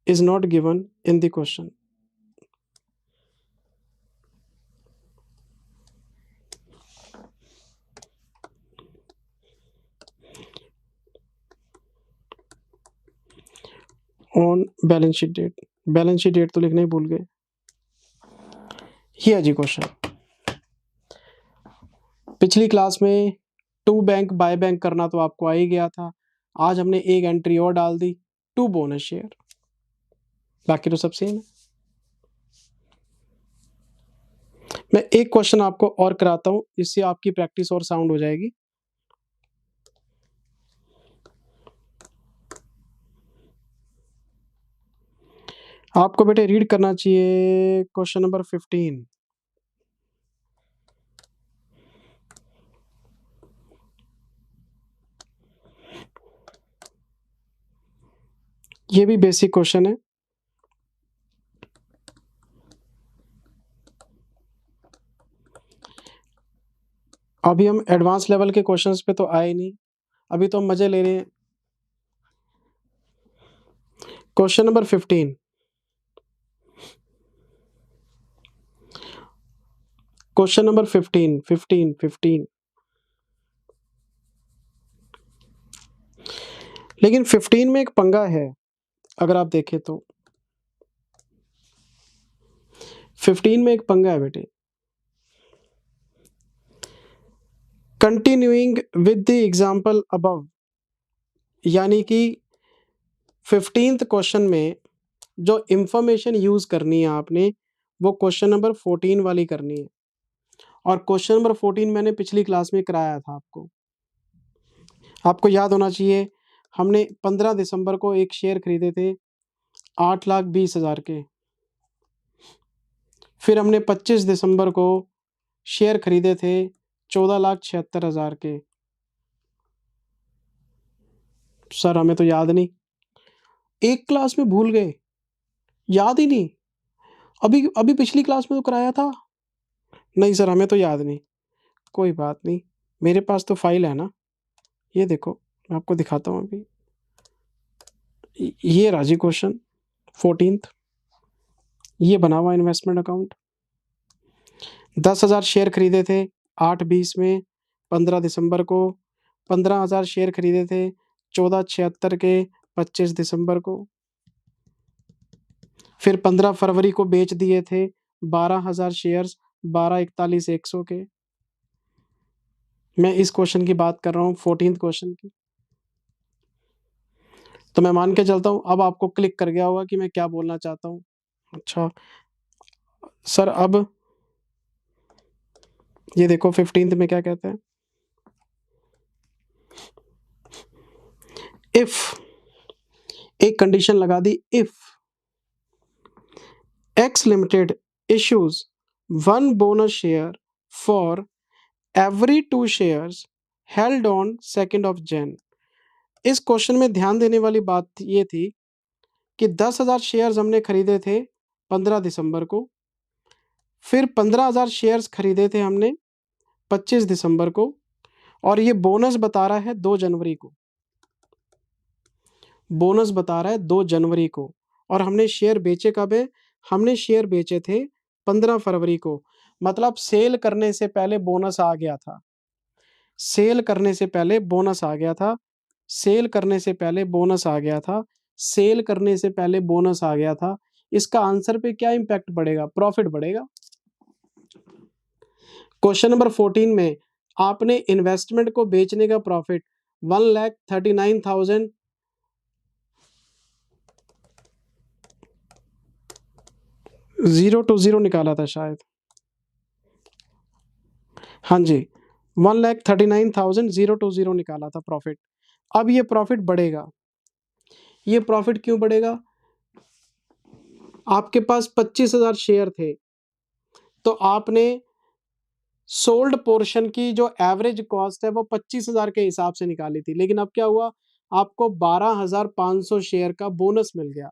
is not given in the question. On balance sheet date, balance sheet date तो लिखना ही भूल गए। ये है जी क्वेश्चन। पिछली क्लास में टू बैंक बाय बैंक करना तो आपको आ ही गया था। आज हमने एक एंट्री और डाल दी, टू बोनस शेयर, बाकी तो सब सेम है। मैं एक क्वेश्चन आपको और कराता हूं, इससे आपकी प्रैक्टिस और साउंड हो जाएगी। आपको बेटे रीड करना चाहिए क्वेश्चन नंबर 15। ये भी बेसिक क्वेश्चन है। अभी हम एडवांस लेवल के क्वेश्चंस पे तो आए नहीं, अभी तो हम मजे ले रहे हैं। Question number 15, question number 15। लेकिन 15 में एक पंगा है, अगर आप देखें तो 15 में एक पंगा है बेटे। Continuing with the example above, यानी कि 15th क्वेश्चन में जो इंफॉर्मेशन यूज करनी है आपने, वो क्वेश्चन नंबर 14 वाली करनी है। और क्वेश्चन नंबर 14 मैंने पिछली क्लास में कराया था आपको याद होना चाहिए। हमने 15 दिसंबर को एक शेयर खरीदे थे 8,20,000 के। फिर हमने 25 दिसंबर को शेयर खरीदे थे 14,76,000 के। सर हमें तो याद नहीं, एक क्लास में भूल गए, याद ही नहीं। अभी अभी पिछली क्लास में तो कराया था। नहीं सर हमें तो याद नहीं। कोई बात नहीं, मेरे पास तो फाइल है ना, ये देखो मैं आपको दिखाता हूँ अभी। ये राजी क्वेश्चन 14th, ये बना हुआ इन्वेस्टमेंट अकाउंट। 10,000 शेयर खरीदे थे 8/20 में 15 दिसंबर को। 15,000 शेयर खरीदे थे 14,76 के 25 दिसंबर को। फिर 15 फरवरी को बेच दिए थे 12,000 शेयर्स 12,41,100 के। मैं इस क्वेश्चन की बात कर रहा हूँ 14th क्वेश्चन की। तो मैं मान के चलता हूँ अब आपको क्लिक कर गया होगा कि मैं क्या बोलना चाहता हूँ। अच्छा सर, अब ये देखो 15th में क्या कहते हैं। इफ, एक कंडीशन लगा दी, if X Limited issues one bonus share for every 2 shares held on 2nd of Jan। इस क्वेश्चन में ध्यान देने वाली बात ये थी कि 10,000 शेयर्स हमने खरीदे थे 15 दिसंबर को। फिर 15,000 शेयर्स खरीदे थे हमने 25 दिसंबर को। और ये बोनस बता रहा है 2 जनवरी को, बोनस बता रहा है 2 जनवरी को। और हमने शेयर बेचे कब है? हमने शेयर बेचे थे 15 फरवरी को। मतलब सेल करने से पहले बोनस आ गया था, सेल करने से पहले बोनस आ गया था, सेल करने से पहले बोनस आ गया था, सेल करने से पहले बोनस आ गया था। इसका आंसर पे क्या इंपैक्ट पड़ेगा? प्रॉफिट बढ़ेगा। क्वेश्चन नंबर 14 में आपने इन्वेस्टमेंट को बेचने का प्रॉफिट 1,39,000 020 निकाला था शायद। हाँ जी, 1,39,020 निकाला था प्रॉफिट। अब ये प्रॉफिट बढ़ेगा। ये प्रॉफिट क्यों बढ़ेगा? आपके पास 25,000 शेयर थे, तो आपने सोल्ड पोर्शन की जो एवरेज कॉस्ट है वो 25,000 के हिसाब से निकाली थी। लेकिन अब क्या हुआ? आपको 12,500 शेयर का बोनस मिल गया।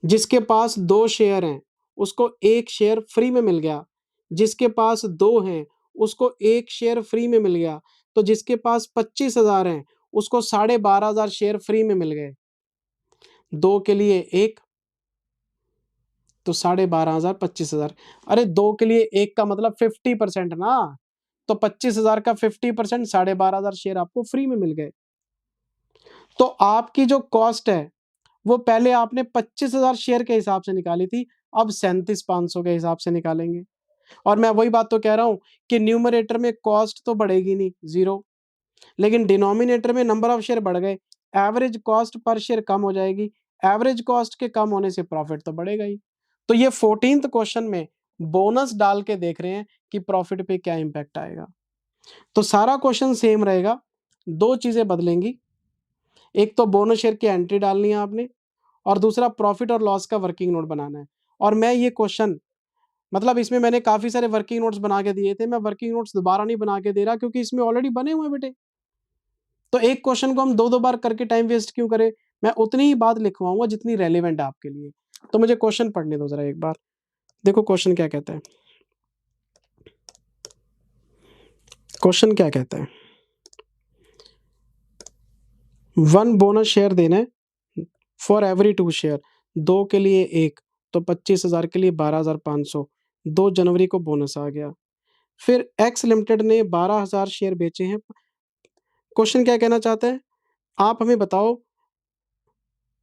जिसके पास 2 शेयर हैं उसको 1 शेयर फ्री में मिल गया। जिसके पास 2 हैं उसको 1 शेयर फ्री में मिल गया। तो जिसके पास 25,000 हैं उसको 12,500 शेयर फ्री में मिल गए। 2 के लिए 1 तो 12,500 25,000। अरे 2 के लिए 1 का मतलब 50% ना, तो 25,000 का 50% 12,500 शेयर आपको फ्री में मिल गए। तो आपकी जो कॉस्ट है वो पहले आपने 25,000 शेयर के हिसाब से निकाली थी, अब 37,500 के हिसाब से निकालेंगे। और मैं वही बात तो कह रहा हूं कि न्यूमरेटर में कॉस्ट तो बढ़ेगी नहीं, 0, लेकिन डिनोमिनेटर में नंबर ऑफ शेयर बढ़ गए, एवरेज कॉस्ट पर शेयर कम हो जाएगी। एवरेज कॉस्ट के कम होने से प्रॉफिट तो बढ़ेगा ही। तो ये 14th क्वेश्चन में बोनस डाल के देख रहे हैं कि प्रॉफिट पे क्या इंपैक्ट आएगा। तो सारा क्वेश्चन सेम रहेगा, 2 चीजें बदलेंगी। एक तो बोनस शेयर की एंट्री डालनी है आपने, और दूसरा प्रॉफिट और लॉस का वर्किंग नोट बनाना है। और मैं ये क्वेश्चन, मतलब इसमें मैंने काफी सारे वर्किंग नोट्स बना के दिए थे, मैं वर्किंग नोट्स दोबारा नहीं बना के दे रहा क्योंकि इसमें ऑलरेडी बने हुए हैं बेटे। तो एक क्वेश्चन को हम 2-2 बार करके टाइम वेस्ट क्यों करें? मैं उतनी ही बात लिखवाऊंगा जितनी रेलेवेंट है आपके लिए। तो मुझे क्वेश्चन पढ़ने दो जरा एक बार। देखो क्वेश्चन क्या कहता है। क्वेश्चन क्या कहता है, 1 बोनस शेयर देना है फॉर एवरी 2 शेयर, 2 के लिए 1, तो 25,000 के लिए 12,500, 2 जनवरी को बोनस आ गया। फिर एक्स लिमिटेड ने 12,000 शेयर बेचे हैं। क्वेश्चन क्या कहना चाहता है, आप हमें बताओ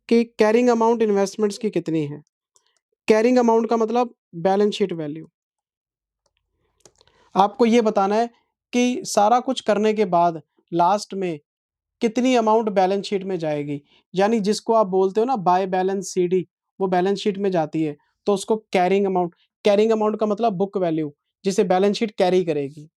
कि कैरिंग अमाउंट इन्वेस्टमेंट्स की कितनी है। कैरिंग अमाउंट का मतलब बैलेंस शीट वैल्यू। आपको ये बताना है कि सारा कुछ करने के बाद लास्ट में कितनी अमाउंट बैलेंस शीट में जाएगी, यानी जिसको आप बोलते हो ना बाय बैलेंस सीडी, वो बैलेंस शीट में जाती है, तो उसको कैरिंग अमाउंट का मतलब बुक वैल्यू, जिसे बैलेंस शीट कैरी करेगी।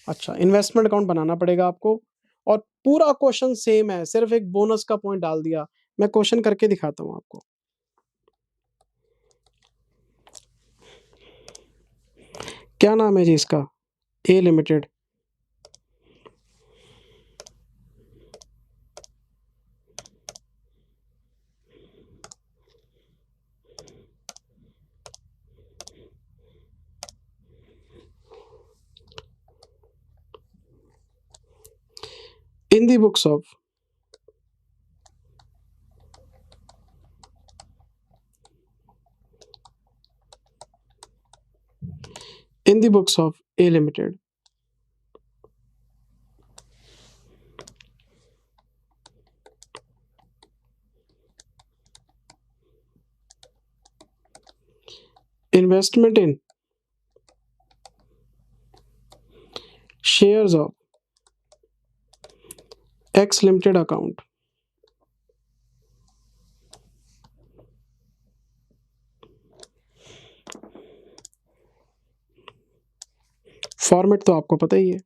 अच्छा, इन्वेस्टमेंट अकाउंट बनाना पड़ेगा आपको, और पूरा क्वेश्चन सेम है, सिर्फ एक बोनस का पॉइंट डाल दिया। मैं क्वेश्चन करके दिखाता हूं आपको। क्या नाम है जी इसका, A limited. In the books of A Limited, investment in shares of X Limited account, format तो आपको पता ही है।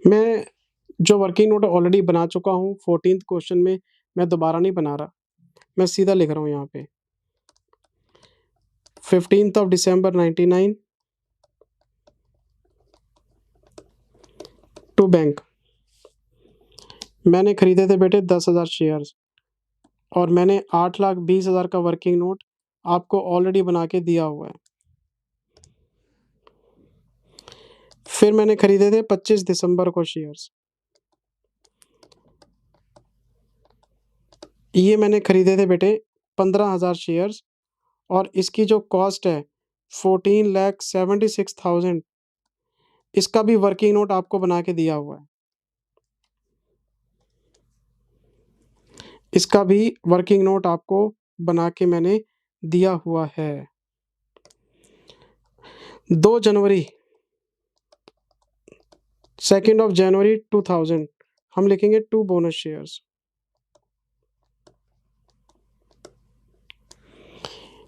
मैं जो वर्किंग नोट ऑलरेडी बना चुका हूँ 14th क्वेश्चन में, मैं दोबारा नहीं बना रहा, मैं सीधा लिख रहा हूँ यहाँ पे 15th of December 99 to bank. मैंने खरीदे थे बेटे 10,000 शेयर्स, और मैंने 8,20,000 का वर्किंग नोट आपको ऑलरेडी बना के दिया हुआ है। फिर मैंने खरीदे थे 25 दिसंबर को शेयर्स, ये मैंने खरीदे थे बेटे 15,000 शेयर्स, और इसकी जो कॉस्ट है 14,76,000, इसका भी वर्किंग नोट आपको बना के दिया हुआ है। इसका भी वर्किंग नोट आपको बना के मैंने दिया हुआ है। 2 जनवरी 2nd of January 2000 हम लिखेंगे 2 बोनस शेयर्स।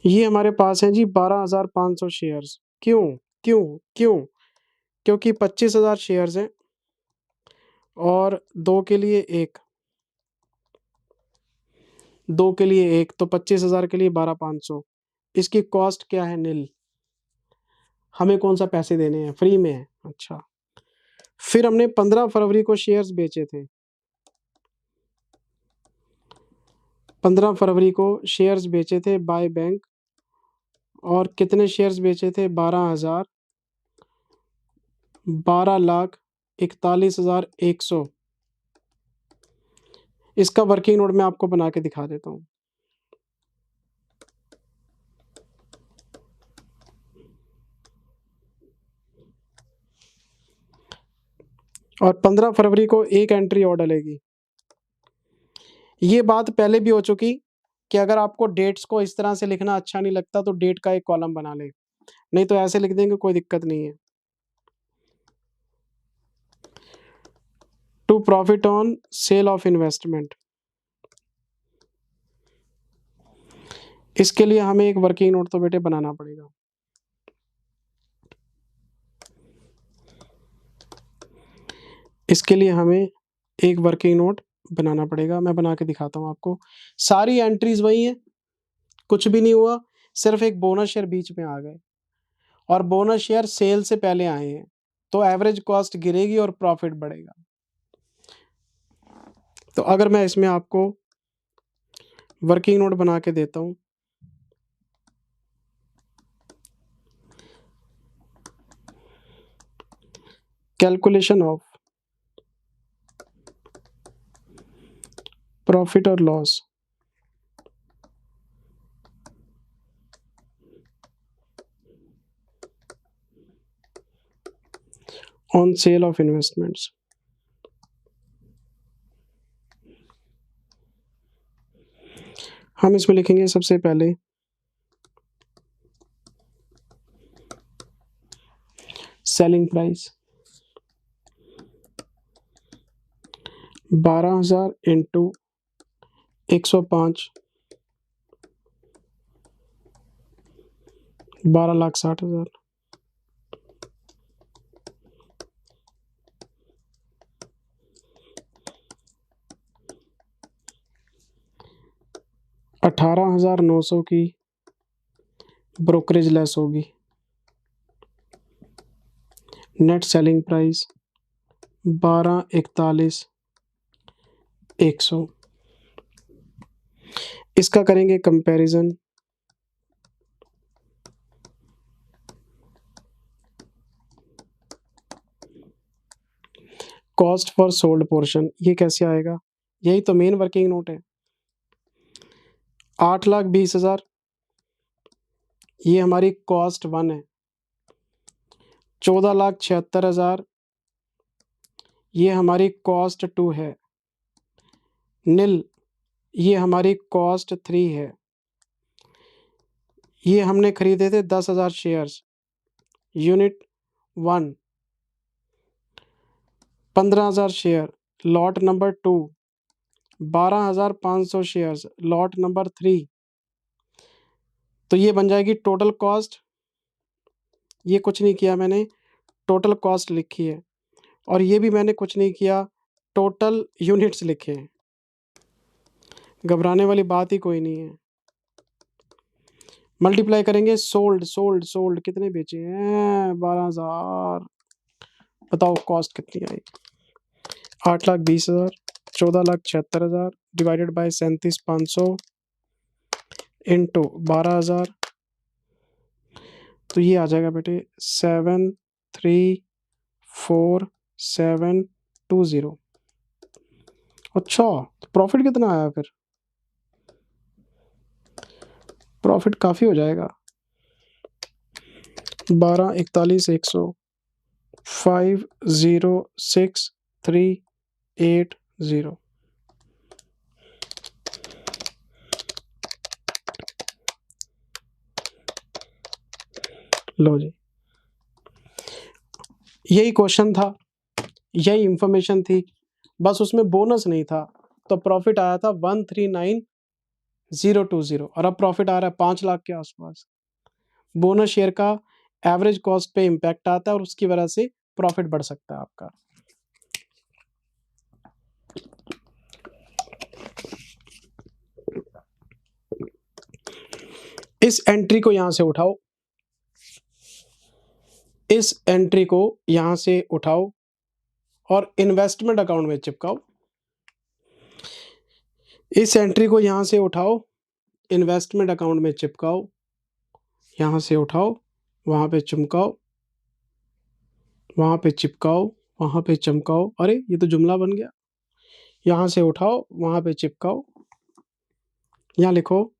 ये हमारे पास हैं जी 12,500 शेयर्स। क्यों क्यों क्यों? क्योंकि 25,000 शेयर्स हैं और 2 के लिए 1, 2 के लिए 1, तो 25,000 के लिए 12,500। इसकी कॉस्ट क्या है? नील। हमें कौन सा पैसे देने हैं? फ्री में है। अच्छा, फिर हमने 15 फरवरी को शेयर्स बेचे थे। 15 फरवरी को शेयर्स बेचे थे बाय बैंक, और कितने शेयर्स बेचे थे? 12,000, 12,41,100। इसका वर्किंग नोट मैं आपको बना के दिखा देता हूँ। और 15 फरवरी को एक एंट्री और डलेगी। ये बात पहले भी हो चुकी कि अगर आपको डेट्स को इस तरह से लिखना अच्छा नहीं लगता तो डेट का एक कॉलम बना ले, नहीं तो ऐसे लिख देंगे, कोई दिक्कत नहीं है। To profit on sale of investment. इसके लिए हमें एक वर्किंग नोट तो बेटे बनाना पड़ेगा। इसके लिए हमें एक वर्किंग नोट बनाना पड़ेगा। मैं बना के दिखाता हूँ आपको। सारी एंट्रीज वही हैं, कुछ भी नहीं हुआ, सिर्फ एक बोनस शेयर बीच में आ गए और बोनस शेयर सेल से पहले आए हैं, तो एवरेज कॉस्ट गिरेगी और प्रॉफिट बढ़ेगा। तो अगर मैं इसमें आपको वर्किंग नोट बना के देता हूँ, कैलकुलेशन ऑफ प्रॉफिट और loss on sale of investments. हम इसमें लिखेंगे सबसे पहले सेलिंग प्राइस 12,000 इंटू 105, 12,60,000। $18,900 की ब्रोकरेज लेस होगी। Net selling price 12,41,100। इसका करेंगे comparison. Cost for sold portion, ये कैसे आएगा? यही तो मेन वर्किंग नोट है। 8,20,000 ये हमारी कॉस्ट 1 है। 14,76,000 ये हमारी कॉस्ट 2 है। नील ये हमारी कॉस्ट 3 है। ये हमने खरीदे थे 10,000 shares, unit 1 15,000 share, lot number 2 12,500 shares, lot number 3। तो ये बन जाएगी टोटल कॉस्ट। ये कुछ नहीं किया मैंने, टोटल कॉस्ट लिखी है। और ये भी मैंने कुछ नहीं किया, टोटल यूनिट्स लिखे हैं। घबराने वाली बात ही कोई नहीं है। मल्टीप्लाई करेंगे, सोल्ड सोल्ड सोल्ड कितने बेचे हैं? 12,000। बताओ कॉस्ट कितनी आई? 8,20,000, 14,76,000 डिवाइडेड बाय 37,500 इंटू 12,000। तो ये आ जाएगा बेटे 734,720। अच्छा, तो प्रॉफिट कितना आया फिर? प्रॉफिट काफ़ी हो जाएगा। 12,41,100 506,380। लो जी, यही क्वेश्चन था, यही इंफॉर्मेशन थी, बस उसमें बोनस नहीं था। तो प्रॉफिट आया था 139,020 और अब प्रॉफिट आ रहा है 5 लाख के आसपास। बोनस शेयर का एवरेज कॉस्ट पे इम्पैक्ट आता है और उसकी वजह से प्रॉफिट बढ़ सकता है आपका। इस एंट्री को यहां से उठाओ, इस एंट्री को यहां से उठाओ और इन्वेस्टमेंट अकाउंट में चिपकाओ। इस एंट्री को यहां से उठाओ, इन्वेस्टमेंट अकाउंट में चिपकाओ। यहां से उठाओ, वहां पे चिपकाओ, वहां पे चिपकाओ, वहां पे चमकाओ। अरे ये तो जुमला बन गया। यहां से उठाओ, वहां पे चिपकाओ। यहां लिखो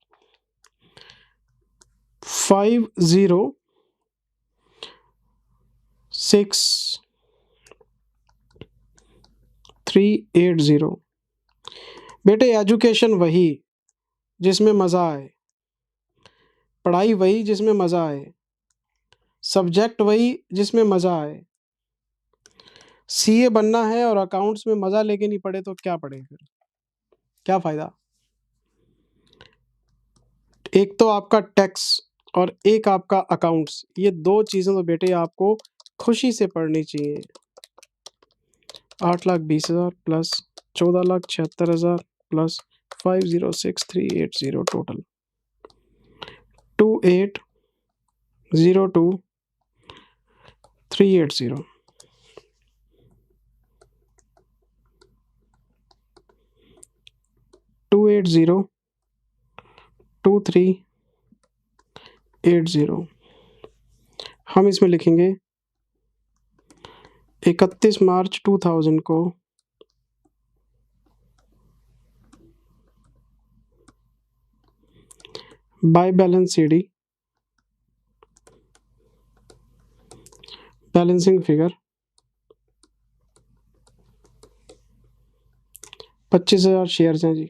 506,380। बेटे एजुकेशन वही जिसमें मज़ा आए, पढ़ाई वही जिसमें मज़ा आए, सब्जेक्ट वही जिसमें मज़ा आए। सीए बनना है और अकाउंट्स में मजा लेके नहीं पढ़े तो क्या पढ़े फिर, क्या फायदा। एक तो आपका टैक्स और एक आपका अकाउंट्स, ये दो चीजें तो बेटे आपको खुशी से पढ़नी चाहिए। 8,20,000 प्लस 14,76,000 प्लस 506380 टोटल 2802,380। 2802,380। हम इसमें लिखेंगे 31 मार्च 2000 को by balance CD balancing figure 25,000 shares हैं जी।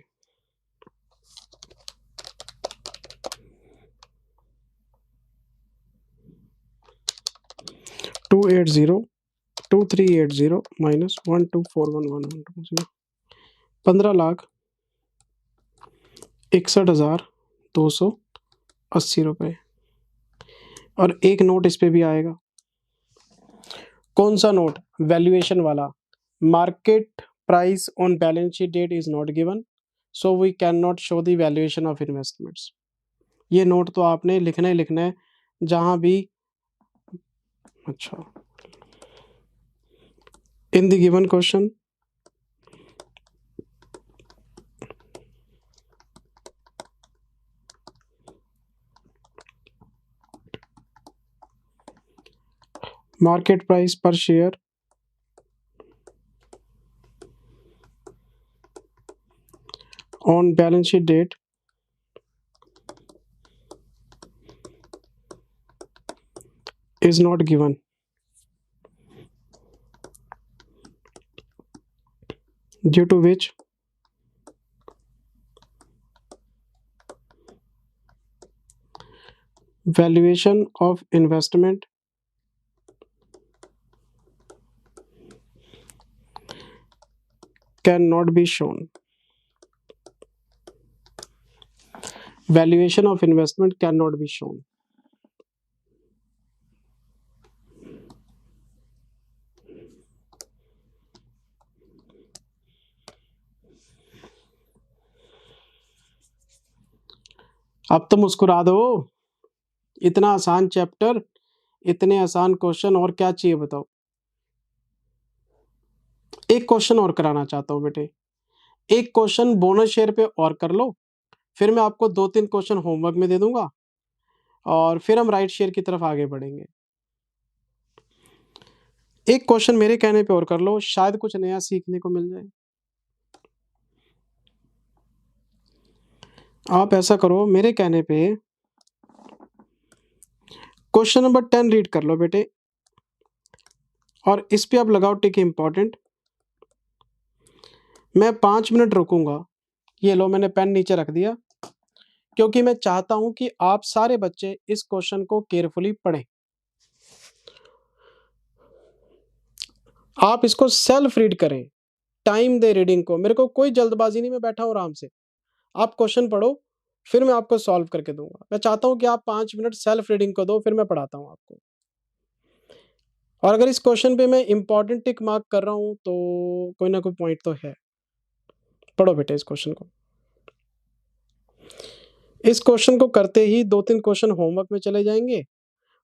2802,380 माइनस 12411 15,61,280 रुपये। और एक नोट इस पे भी आएगा। कौन सा नोट? वैल्यूएशन वाला। Market price on balance sheet date is not given, so we can not show the valuation of investments. ये नोट तो आपने लिखना ही लिखना है जहां भी। अच्छा, in the given question market price per share on balance sheet date is not given, due to which valuation of investment cannot be shown. Valuation of investment cannot be shown. अब तो मुस्कुरा दो, इतना आसान चैप्टर, इतने आसान क्वेश्चन, और क्या चाहिए बताओ। एक क्वेश्चन और कराना चाहता हूँ बेटे, एक क्वेश्चन बोनस शेयर पे और कर लो, फिर मैं आपको 2-3 क्वेश्चन होमवर्क में दे दूंगा और फिर हम राइट शेयर की तरफ आगे बढ़ेंगे। एक क्वेश्चन मेरे कहने पे और कर लो, शायद कुछ नया सीखने को मिल जाए। आप ऐसा करो, मेरे कहने पे क्वेश्चन नंबर 10 रीड कर लो बेटे, और इस पे आप लगाओ टिक इम्पोर्टेंट। मैं 5 मिनट रुकूंगा। ये लो, मैंने पेन नीचे रख दिया, क्योंकि मैं चाहता हूं कि आप सारे बच्चे इस क्वेश्चन को केयरफुली पढ़ें। आप इसको सेल्फ रीड करें, टाइम दे रीडिंग को। मेरे को कोई जल्दबाजी नहीं, मैं बैठा हूं आराम से। आप क्वेश्चन पढ़ो, फिर मैं आपको सॉल्व करके दूंगा। मैं चाहता हूं कि आप 5 मिनट सेल्फ रीडिंग को दो, फिर मैं पढ़ाता हूं आपको। और अगर इस क्वेश्चन पे मैं इंपॉर्टेंट टिक मार्क कर रहा हूं तो कोई ना कोई पॉइंट तो है। पढ़ो बेटे इस क्वेश्चन को। इस क्वेश्चन को करते ही 2-3 क्वेश्चन होमवर्क में चले जाएंगे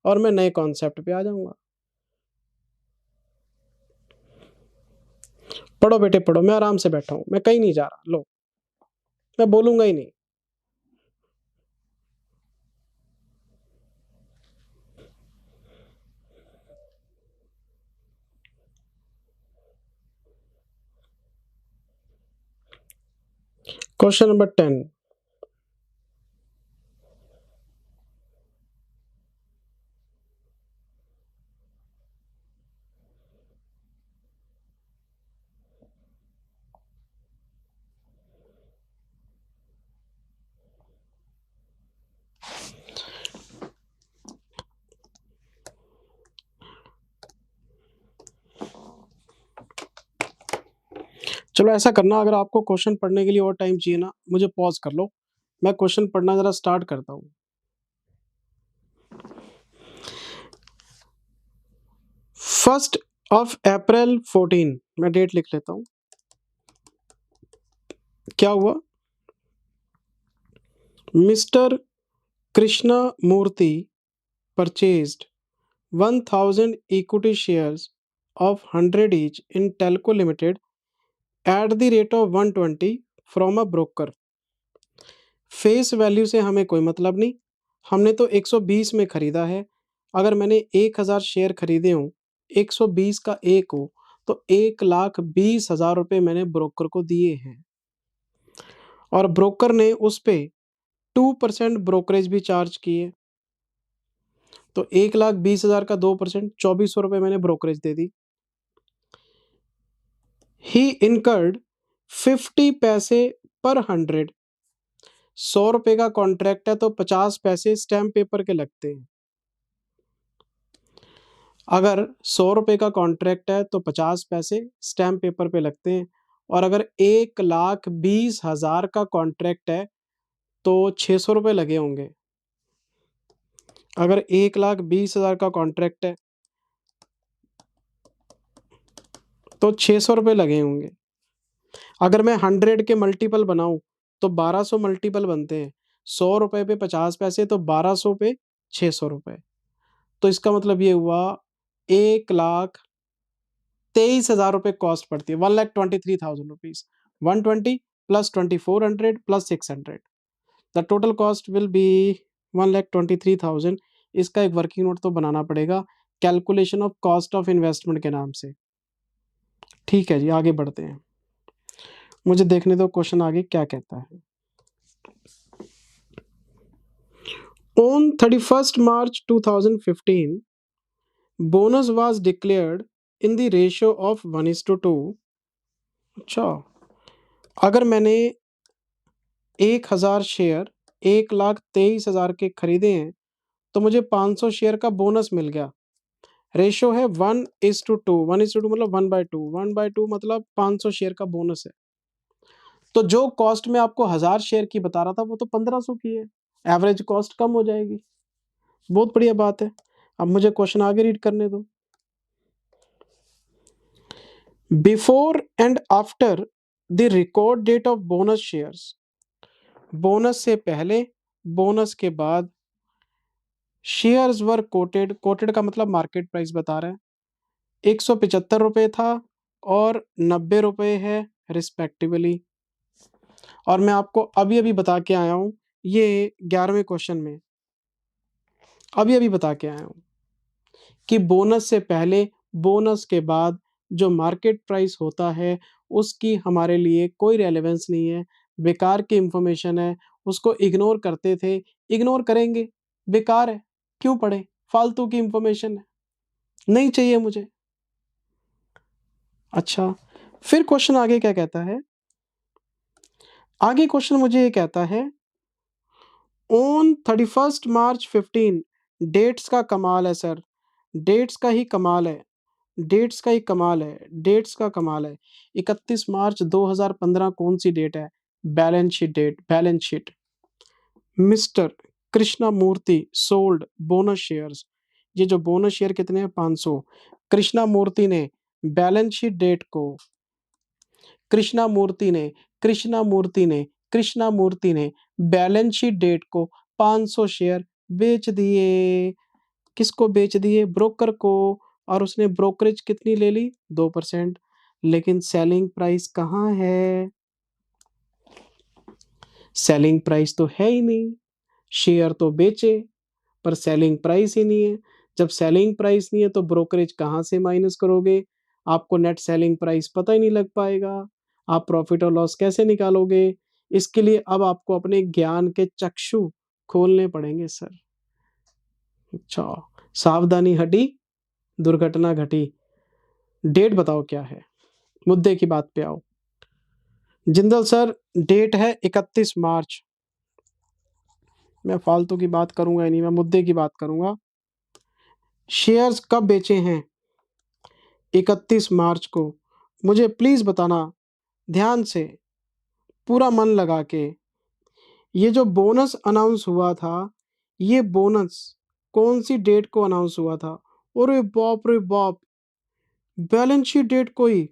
और मैं नए कॉन्सेप्ट पे आ जाऊंगा। पढ़ो बेटे पढ़ो, मैं आराम से बैठा हूं, मैं कहीं नहीं जा रहा। लो, मैं बोलूंगा ही नहीं। क्वेश्चन नंबर 10, चलो ऐसा करना, अगर आपको क्वेश्चन पढ़ने के लिए और टाइम चाहिए ना, मुझे पॉज कर लो, मैं क्वेश्चन पढ़ना जरा स्टार्ट करता हूँ। फर्स्ट ऑफ अप्रैल 14, मैं डेट लिख लेता हूँ। क्या हुआ? Mister Krishna Murthy purchased 1000 equity shares of 100 each in Telco Limited at the rate of 120 from a broker। Face value से हमें कोई मतलब नहीं, हमने तो 120 में खरीदा है। अगर मैंने 1000 शेयर खरीदे हों, 120 का 1 हो, तो 1,20,000 रुपये मैंने ब्रोकर को दिए हैं, और ब्रोकर ने उस पे 2% ब्रोकरेज भी चार्ज किए। तो 1,20,000 का 2% 2400 रुपये मैंने ब्रोकरेज दे दी। ही इनकर्ड 50 पैसे पर 100। 100 रुपए का कॉन्ट्रैक्ट है तो 50 पैसे स्टैम्प पेपर के लगते हैं। अगर 100 रुपए का कॉन्ट्रैक्ट है तो 50 पैसे स्टैम्प पेपर पे लगते हैं, और अगर 1,20,000 का कॉन्ट्रैक्ट है तो 600 रुपये लगे होंगे। अगर 1,20,000 का कॉन्ट्रैक्ट है तो 600 रुपये लगे होंगे। अगर मैं 100 के मल्टीपल बनाऊं तो 1200 मल्टीपल बनते हैं। 100 रुपये पे 50 पैसे तो 1200 पे 600 रुपये। तो इसका मतलब ये हुआ 1,23,000 रुपये कॉस्ट पड़ती है। 1,23,000 rupees. 120 plus 2400 plus 600, the total cost will be 1,23,000। इसका एक वर्किंग नोट तो बनाना पड़ेगा, calculation of cost of investment के नाम से। ठीक है जी, आगे बढ़ते हैं। मुझे देखने दो क्वेश्चन आगे क्या कहता है। On 31st March 2015, bonus was declared in the ratio of 1:2। अच्छा, अगर मैंने 1,000 शेयर 1,23,000 के खरीदे हैं तो मुझे 500 शेयर का बोनस मिल गया। रेशियो है 1:2। 1:2 मतलब 1/2। 1/2 मतलब 500 शेयर का बोनस है। तो जो कॉस्ट में आपको 1000 शेयर की बता रहा था वो तो 1500 की है। एवरेज कॉस्ट कम हो जाएगी। बहुत बढ़िया बात है। अब मुझे क्वेश्चन आगे रीड करने दो। Before and after the record date of bonus shares, bonus से पहले बोनस के बाद शेयर्स वर कोटेड। कोटेड का मतलब मार्केट प्राइस बता रहा है। 175 रुपये था और 90 रुपये है रिस्पेक्टिवली। और मैं आपको अभी अभी बता के आया हूं, ये 11वें क्वेश्चन में अभी अभी बता के आया हूं कि बोनस से पहले बोनस के बाद जो मार्केट प्राइस होता है उसकी हमारे लिए कोई रेलेवेंस नहीं है, बेकार की इंफॉर्मेशन है, उसको इग्नोर करते थे, इग्नोर करेंगे, बेकार है, क्यों पढ़े, फालतू की इंफॉर्मेशन है, नहीं चाहिए मुझे। अच्छा, फिर क्वेश्चन आगे क्या कहता है? आगे क्वेश्चन मुझे ये कहता है, ऑन 31st March 15। डेट्स का कमाल है सर, डेट्स का ही कमाल है, डेट्स का ही कमाल है, डेट्स का कमाल है। 31 मार्च 2015 कौन सी डेट है? Balance sheet date, balance sheet. Mister Krishna Murthy sold bonus shares. ये जो बोनस शेयर कितने हैं? 500। कृष्णा मूर्ति ने बैलेंस शीट डेट को, कृष्णा मूर्ति ने कृष्णा मूर्ति ने कृष्णा मूर्ति ने बैलेंस शीट डेट को 500 शेयर बेच दिए। किसको बेच दिए? ब्रोकर को। और उसने ब्रोकरेज कितनी ले ली? 2%। लेकिन सेलिंग प्राइस कहाँ है? सेलिंग प्राइस तो है ही नहीं। शेयर तो बेचे पर सेलिंग प्राइस ही नहीं है। जब सेलिंग प्राइस नहीं है तो ब्रोकरेज कहाँ से माइनस करोगे? आपको नेट सेलिंग प्राइस पता ही नहीं लग पाएगा। आप प्रॉफिट और लॉस कैसे निकालोगे? इसके लिए अब आपको अपने ज्ञान के चक्षु खोलने पड़ेंगे सर। अच्छा, सावधानी हटी, दुर्घटना घटी। डेट बताओ क्या है? मुद्दे की बात पे आओ। जिंदल सर, डेट है 31 मार्च। मैं फालतू की बात करूंगा ही नहीं, मैं मुद्दे की बात करूंगा। शेयर्स कब बेचे हैं? 31 मार्च को। मुझे प्लीज बताना ध्यान से, पूरा मन लगा के, ये जो बोनस अनाउंस हुआ था, ये बोनस कौन सी डेट को अनाउंस हुआ था? अरे बाप रे बाप! बैलेंस शीट डेट को ही।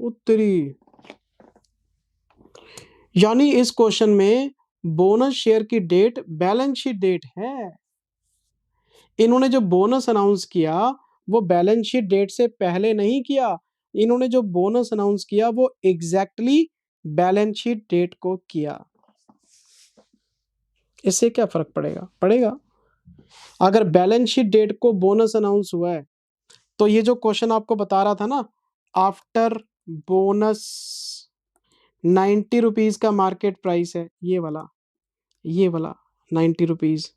उत्तरी, यानी इस क्वेश्चन में बोनस शेयर की डेट बैलेंस शीट डेट है। इन्होंने जो बोनस अनाउंस किया वो बैलेंस शीट डेट से पहले नहीं किया। इन्होंने जो बोनस अनाउंस किया वो एग्जैक्टली बैलेंस शीट डेट को किया। इससे क्या फर्क पड़ेगा? पड़ेगा। अगर बैलेंस शीट डेट को बोनस अनाउंस हुआ है तो ये जो क्वेश्चन आपको बता रहा था ना, आफ्टर बोनस 90 रुपीज का मार्केट प्राइस है, ये वाला 90 रुपीज।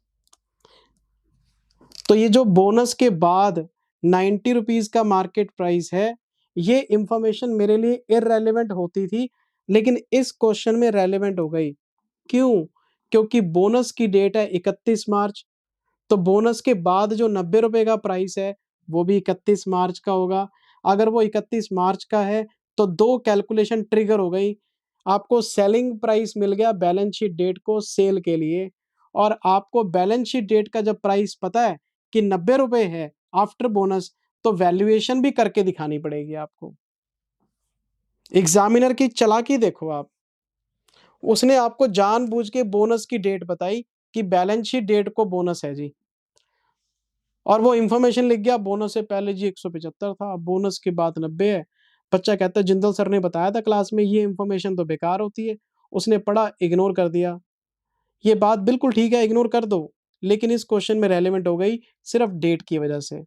तो ये जो बोनस के बाद 90 रुपीज का मार्केट प्राइस है, ये इंफॉर्मेशन मेरे लिए इररेलेवेंट होती थी, लेकिन इस क्वेश्चन में रेलेवेंट हो गई। क्यों? क्योंकि बोनस की डेट है 31 मार्च, तो बोनस के बाद जो 90 रुपए का प्राइस है वो भी 31 मार्च का होगा। अगर वो 31 मार्च का है तो दो कैलकुलेशन ट्रिगर हो गई। आपको सेलिंग प्राइस मिल गया बैलेंस शीट डेट को सेल के लिए, और आपको बैलेंस शीट डेट का जब प्राइस पता है कि 90 रुपए है आफ्टर बोनस, तो वैल्यूएशन भी करके दिखानी पड़ेगी आपको। एग्जामिनर की चालाकी देखो आप, उसने आपको जानबूझ के बोनस की डेट बताई कि बैलेंस शीट डेट को बोनस है जी, और वो इंफॉर्मेशन लिख गया बोनस से पहले जी 175 था, बोनस के बाद 90 है। बच्चा कहता है जिंदल सर ने बताया था क्लास में ये इंफॉर्मेशन तो बेकार होती है, उसने पढ़ा, इग्नोर कर दिया। ये बात बिल्कुल ठीक है, इग्नोर कर दो, लेकिन इस क्वेश्चन में रेलेवेंट हो गई सिर्फ डेट की वजह से।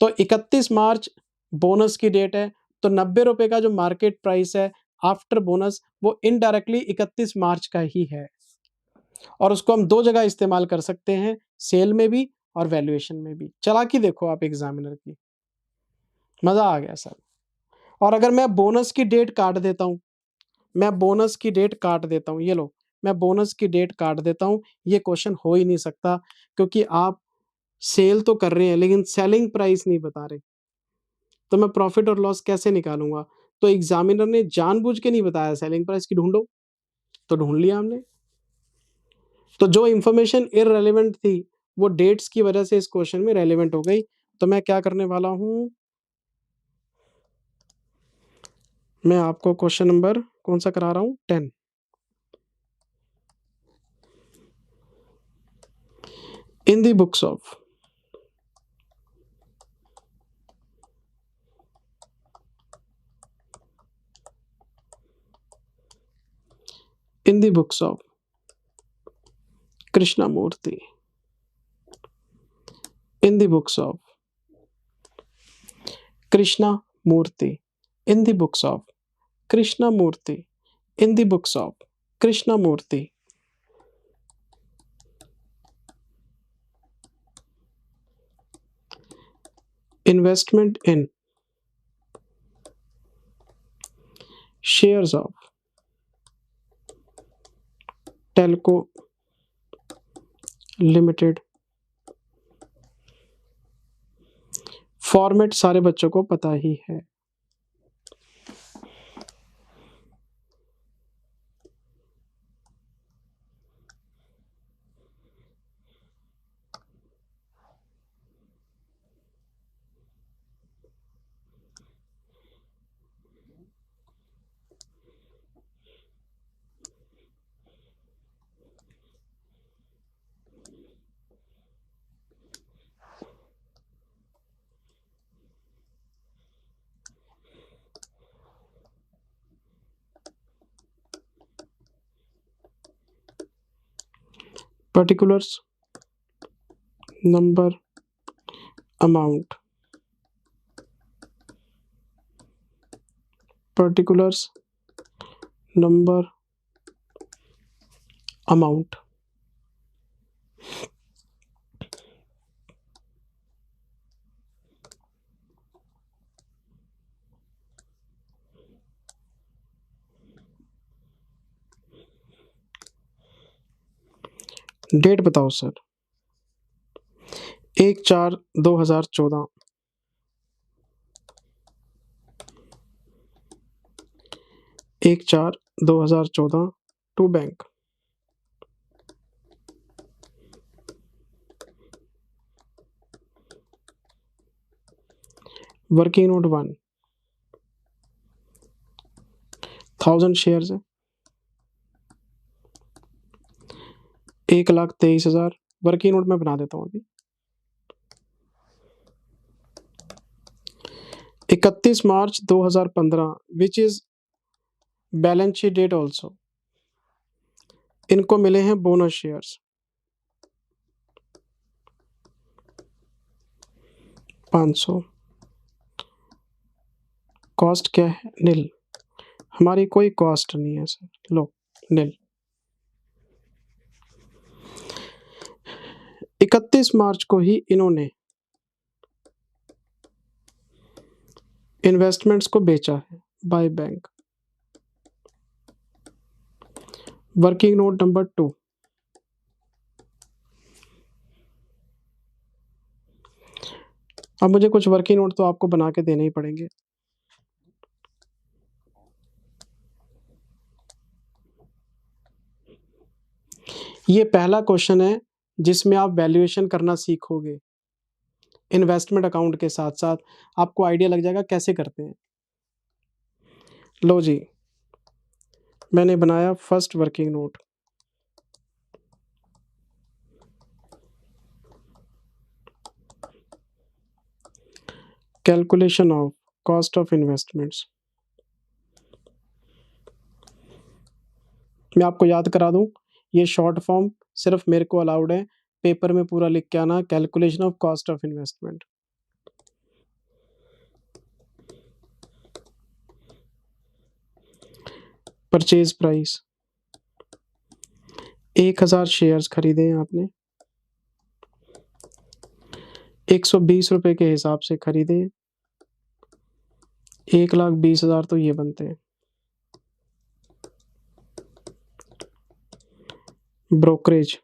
तो 31 मार्च बोनस की डेट है, तो 90 रुपए का जो मार्केट प्राइस है आफ्टर बोनस वो इनडायरेक्टली 31 मार्च का ही है, और उसको हम दो जगह इस्तेमाल कर सकते हैं, सेल में भी और वैल्यूएशन में भी। चालाकी देखो आप एग्जामिनर की, मजा आ गया सर। और अगर मैं बोनस की डेट काट देता हूं, ये लो, मैं बोनस की डेट काट देता हूं, ये क्वेश्चन हो ही नहीं सकता, क्योंकि आप सेल तो कर रहे हैं लेकिन सेलिंग प्राइस नहीं बता रहे, तो मैं प्रॉफिट और लॉस कैसे निकालूंगा? तो एग्जामिनर ने जानबूझ के नहीं बताया सेलिंग प्राइस की ढूंढो, तो ढूंढ लिया हमने। तो जो इंफॉर्मेशन इररेलेवेंट थी वो डेट्स की वजह से इस क्वेश्चन में रेलेवेंट हो गई। तो मैं क्या करने वाला हूं, मैं आपको क्वेश्चन नंबर कौन सा करा रहा हूं, 10। इन the books of in the books of Krishnamurti, in the books of Krishnamurti, in the books of Krishnamurti, in the books of Krishnamurti, investment in shares of Telco Limited। Format सारे बच्चों को पता ही है। particulars, number, amount, particulars, number, amount। Date बताओ sir. 1/4/2014, 1/4/2014 to bank. Working note 1 1000 shares है, 1,23,000। वर्किंग नोट मैं बना देता हूँ अभी। 31 March 2015 which is balance sheet date also. इनको मिले हैं बोनस शेयर्स 500। कॉस्ट क्या है? नील। हमारी कोई कॉस्ट नहीं है सर, लो नील। 31 मार्च को ही इन्होंने इन्वेस्टमेंट्स को बेचा है by bank. Working note number 2 अब मुझे कुछ वर्किंग नोट तो आपको बना के देने ही पड़ेंगे। ये पहला क्वेश्चन है जिसमें आप वैल्यूएशन करना सीखोगे। इन्वेस्टमेंट अकाउंट के साथ साथ आपको आइडिया लग जाएगा कैसे करते हैं। लो जी, मैंने बनाया first working note. Calculation of cost of investments. मैं आपको याद करा दूं, ये शॉर्ट फॉर्म सिर्फ मेरे को अलाउड है, पेपर में पूरा लिख के आना। Calculation of cost of investment. Purchase price 1000 shares खरीदे हैं आपने, 120 रुपए के हिसाब से खरीदे, 1,20,000 तो ये बनते हैं। Brokerage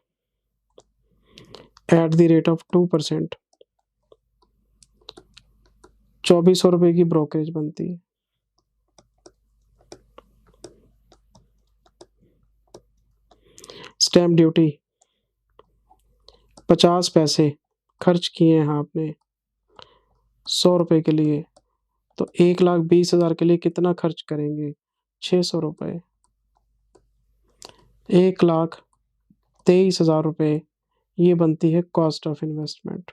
eight the rate of 2%, 2400 रुपए की ब्रोकरेज बनती है। स्टैम्प ड्यूटी 50 पैसे खर्च किए हैं आपने 100 रुपए के लिए, तो 1,20,000 के लिए कितना खर्च करेंगे? 600 रुपए। 1,23,000 रुपए ये बनती है cost of investment.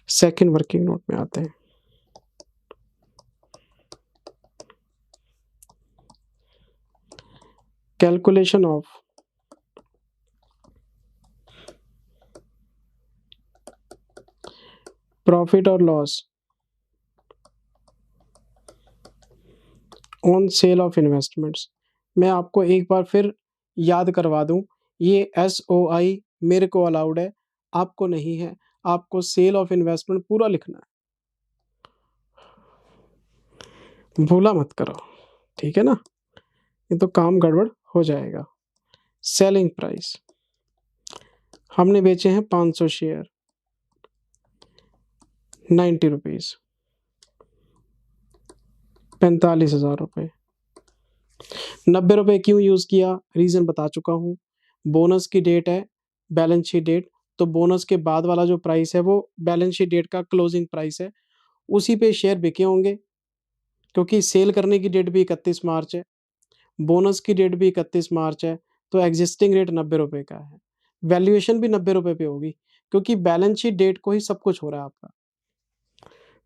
Second working note में आते हैं। कैलकुलेशन ऑफ प्रॉफिट और loss on sale of investments. मैं आपको एक बार फिर याद करवा दूं, ये SOI मेरे को अलाउड है, आपको नहीं है। आपको सेल ऑफ इन्वेस्टमेंट पूरा लिखना है, भूला मत करो, ठीक है ना? ये तो काम गड़बड़ हो जाएगा। सेलिंग प्राइस हमने बेचे हैं 500 शेयर 90 रुपीज, 45,000 रुपये। 90 रुपये क्यों यूज़ किया? रीज़न बता चुका हूँ। बोनस की डेट है बैलेंस शीट डेट, तो बोनस के बाद वाला जो प्राइस है वो बैलेंस शीट डेट का क्लोजिंग प्राइस है, उसी पे शेयर बिके होंगे। क्योंकि सेल करने की डेट भी 31 मार्च है, बोनस की डेट भी 31 मार्च है, तो एग्जिस्टिंग रेट 90 रुपये का है। वैल्यूएशन भी 90 रुपये पे होगी, क्योंकि बैलेंस शीट डेट को ही सब कुछ हो रहा है आपका।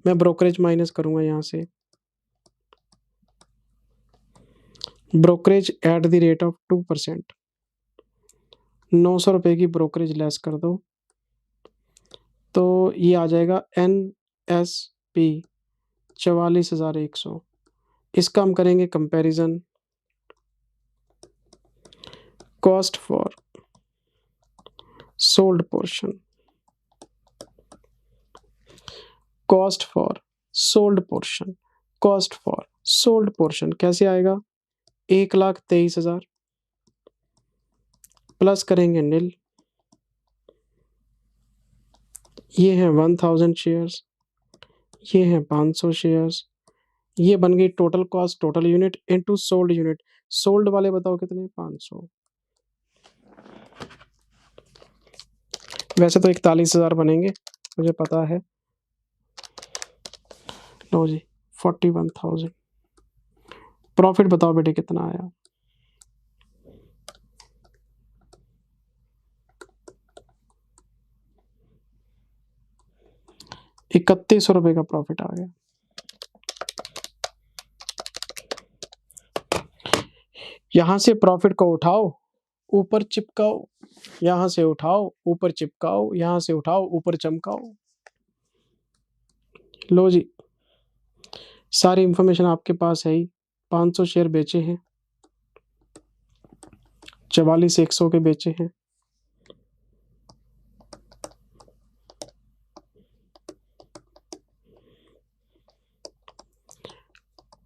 मैं ब्रोकरेज माइनस करूंगा यहाँ से। Brokerage eight the rate of 2%, 900 रुपये की ब्रोकरेज लेस कर दो, तो ये आ जाएगा NSP 44,100। इसका हम करेंगे comparison. Cost for sold portion, cost for sold portion, cost for sold portion कैसे आएगा? 1,23,000 प्लस करेंगे नील, ये हैं 1000 शेयर्स, ये हैं 500 शेयर्स, ये बन गई total cost, total unit into sold unit. Sold वाले बताओ कितने, 500। वैसे तो 41,000 बनेंगे, मुझे पता है। लो जी 41,000। प्रॉफिट बताओ बेटे कितना आया। 3100 रुपये का प्रॉफिट आ गया। यहां से प्रॉफिट को उठाओ, ऊपर चिपकाओ, यहां से उठाओ ऊपर चिपकाओ, यहां से उठाओ ऊपर चमकाओ। लो जी सारी इंफॉर्मेशन आपके पास है ही। 500 शेयर बेचे हैं, 44,100 के बेचे हैं।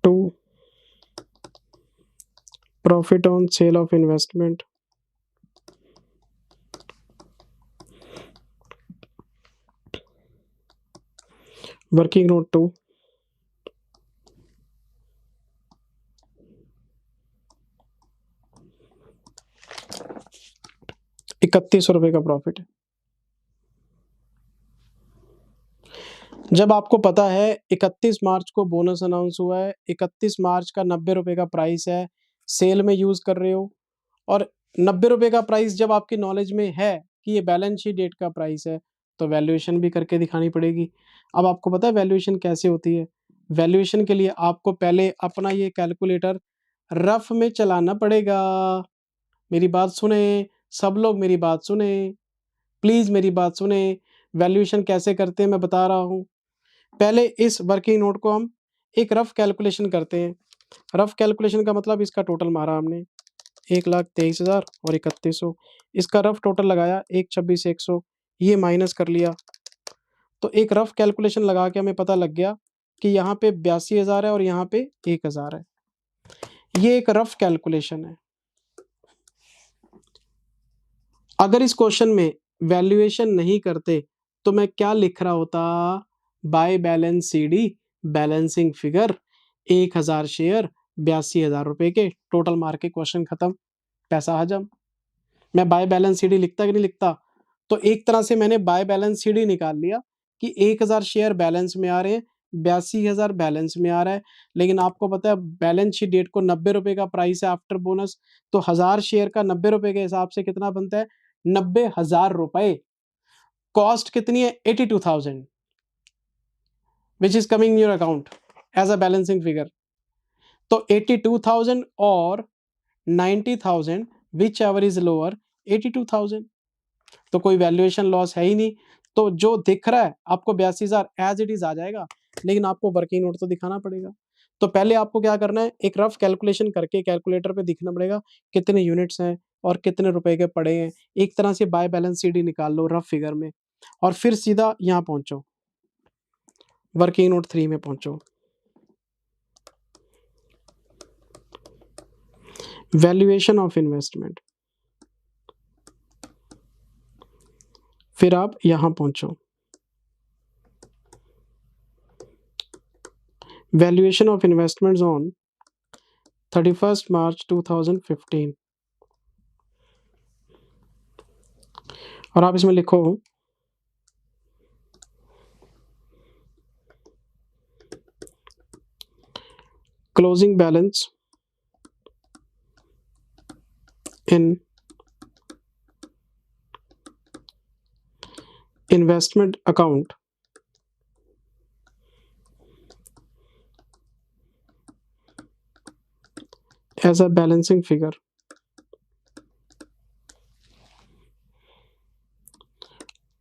To profit on sale of investment, working note 2, ₹3100 का प्रॉफिट है। जब आपको पता है 31 मार्च को बोनस अनाउंस हुआ है, 31 मार्च का 90 रुपए का प्राइस है, सेल में यूज कर रहे हो, और 90 रुपए का प्राइस जब आपकी नॉलेज में है कि ये बैलेंस शीट डेट का प्राइस है, तो वैल्यूएशन भी करके दिखानी पड़ेगी। अब आपको पता है वैल्यूएशन कैसे होती है। वैल्यूएशन के लिए आपको पहले अपना ये कैलकुलेटर रफ में चलाना पड़ेगा। मेरी बात सुने, सब लोग मेरी बात सुने, प्लीज मेरी बात सुने। वैल्यूएशन कैसे करते हैं मैं बता रहा हूँ। पहले इस वर्किंग नोट को हम एक रफ कैलकुलेशन करते हैं। रफ कैलकुलेशन का मतलब इसका टोटल मारा हमने 1,23,000 और 3,100। इसका रफ टोटल लगाया 1,26,100, ये माइनस कर लिया। तो एक रफ कैलकुलेशन लगा के हमें पता लग गया कि यहाँ पे 82,000 है और यहाँ पे 1,000 है। ये एक रफ कैलकुलेशन है। अगर इस क्वेश्चन में वैल्यूएशन नहीं करते तो मैं क्या लिख रहा होता, by balance CD balancing figure 1,000 share 82,000 रुपए के, टोटल मार के क्वेश्चन खत्म, पैसा हजम। मैं बाय बैलेंस सीडी लिखता कि नहीं लिखता। तो एक तरह से मैंने बाय बैलेंस सीडी निकाल लिया कि 1,000 शेयर बैलेंस में आ रहे हैं, 82,000 बैलेंस में आ रहा है। लेकिन आपको पता है बैलेंस शीट डेट को 90 रुपए का प्राइस है आफ्टर बोनस, तो 1000 शेयर का 90 रुपए के हिसाब से कितना बनता है, 90,000 रुपए। कॉस्ट कितनी है, 82,000, which is coming in your account as a balancing figure. तो 82,000 और 90,000 विच एवर इज लोअर, 82,000। तो कोई वैल्यूएशन लॉस है ही नहीं। तो जो दिख रहा है आपको 82,000 एज इट इज आ जाएगा, लेकिन आपको वर्किंग नोट तो दिखाना पड़ेगा। तो पहले आपको क्या करना है, एक रफ कैलकुलेशन करके कैलकुलेटर पे दिखना पड़ेगा कितने यूनिट्स हैं और कितने रुपए के पड़े हैं। एक तरह से बाय बैलेंस सीडी निकाल लो रफ फिगर में, और फिर सीधा यहाँ पहुंचो, वर्किंग नोट 3 में पहुंचो। वैल्यूएशन ऑफ इन्वेस्टमेंट, फिर आप यहां पहुंचो, valuation of investments on 31 March 2015, और आप इसमें लिखो closing balance in investment account as a balancing figure.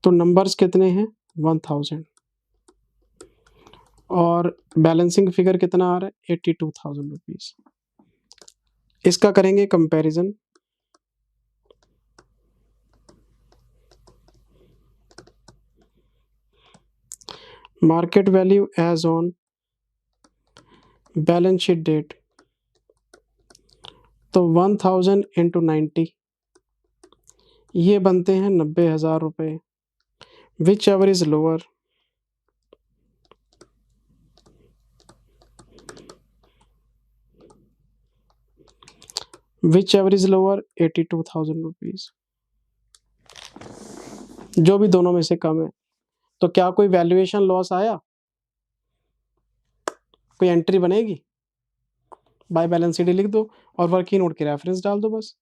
तो नंबर्स कितने हैं, 1000, और बैलेंसिंग फिगर कितना आ रहा है, 82,000 रुपीज। इसका करेंगे कंपैरिजन। Market value as on balance sheet date, तो 1000 इंटू 90, ये बनते हैं 90,000 रुपए। Whichever is lower, whichever is lower 82,000 rupees, जो भी दोनों में से कम है। तो क्या कोई वैल्यूएशन लॉस आया, कोई एंट्री बनेगी? बाय बैलेंस शीट लिख दो और वर्किंग नोट के रेफरेंस डाल दो बस।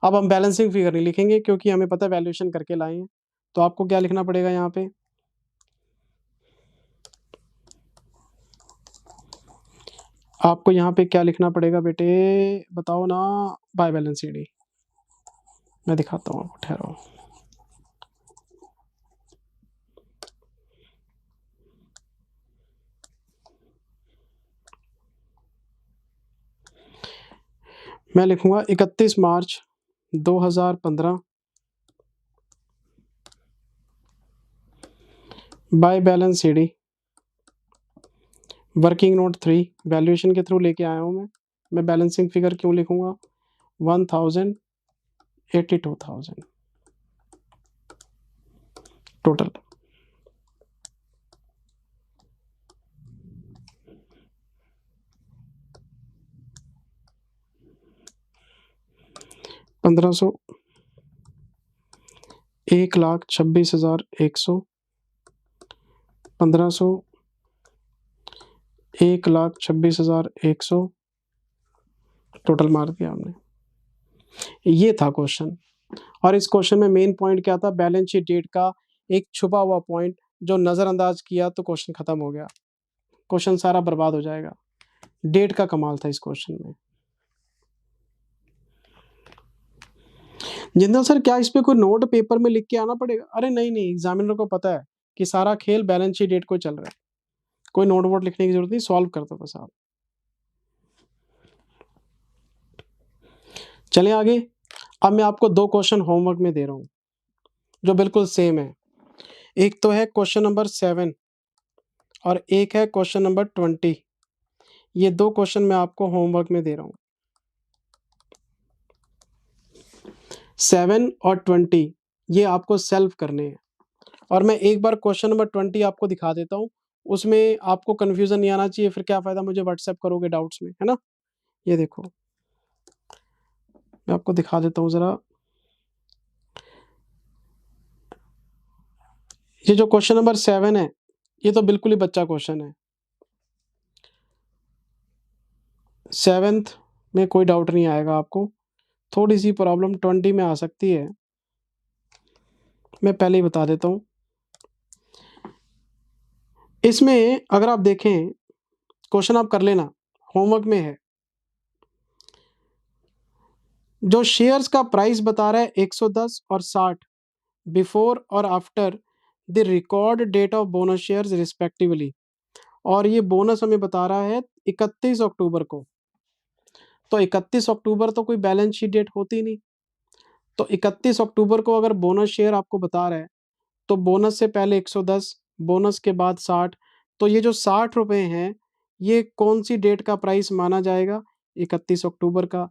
अब हम बैलेंसिंग फिगर नहीं लिखेंगे क्योंकि हमें पता है वैल्यूएशन करके लाए हैं। तो आपको क्या लिखना पड़ेगा यहाँ पे, आपको यहाँ पे क्या लिखना पड़ेगा बेटे, बताओ ना। बाय बैलेंस शीट ही मैं दिखाता हूँ आपको, ठहरो। मैं लिखूंगा 31 March 2015 by balance sheet, working note 3 valuation के थ्रू लेके आया हूँ मैं बैलेंसिंग फिगर क्यों लिखूंगा, 1000 82,000 टोटल। पंद्रह सौ, 1,26,100, 1500, 1,26,100 टोटल मार दिया हमने। ये था क्वेश्चन, और इस क्वेश्चन में मेन पॉइंट क्या था, बैलेंस शीट डेट का एक छुपा हुआ पॉइंट जो नजरअंदाज किया तो क्वेश्चन खत्म हो गया, क्वेश्चन सारा बर्बाद हो जाएगा। डेट का कमाल था इस क्वेश्चन में। जिंदल सर क्या इस पे कोई नोट पेपर में लिख के आना पड़ेगा? अरे नहीं नहीं, एग्जामिनर को पता है कि सारा खेल बैलेंस शीट डेट को चल रहा है, कोई नोट वोट लिखने की जरूरत नहीं, सॉल्व कर दो बस आप। चलें आगे। अब मैं आपको दो क्वेश्चन होमवर्क में दे रहा हूं जो बिल्कुल सेम है। एक तो है क्वेश्चन नंबर 7 और एक है क्वेश्चन नंबर 20। ये दो क्वेश्चन मैं आपको होमवर्क में दे रहा हूँ, 7 और 20 ये आपको सेल्फ करने हैं। और मैं एक बार क्वेश्चन नंबर 20 आपको दिखा देता हूँ, उसमें आपको कंफ्यूजन नहीं आना चाहिए, फिर क्या फायदा मुझे व्हाट्सएप करोगे डाउट्स में, है ना। ये देखो मैं आपको दिखा देता हूँ जरा, ये जो क्वेश्चन नंबर 7 है ये तो बिल्कुल ही बच्चा क्वेश्चन है, 7th में कोई डाउट नहीं आएगा आपको, थोड़ी सी प्रॉब्लम 20 में आ सकती है, मैं पहले ही बता देता हूँ। इसमें अगर आप देखें क्वेश्चन आप कर लेना, होमवर्क में है, जो शेयर्स का प्राइस बता रहा है 110 और 60 बिफोर और after the record date of bonus shares respectively, और ये बोनस हमें बता रहा है 31 अक्टूबर को। तो 31 अक्टूबर तो कोई बैलेंस शीट डेट होती नहीं, तो 31 अक्टूबर को अगर बोनस शेयर आपको बता रहा है तो बोनस से पहले 110, बोनस के बाद 60, तो ये जो 60 रुपए हैं ये कौन सी डेट का प्राइस माना जाएगा, 31 अक्टूबर का।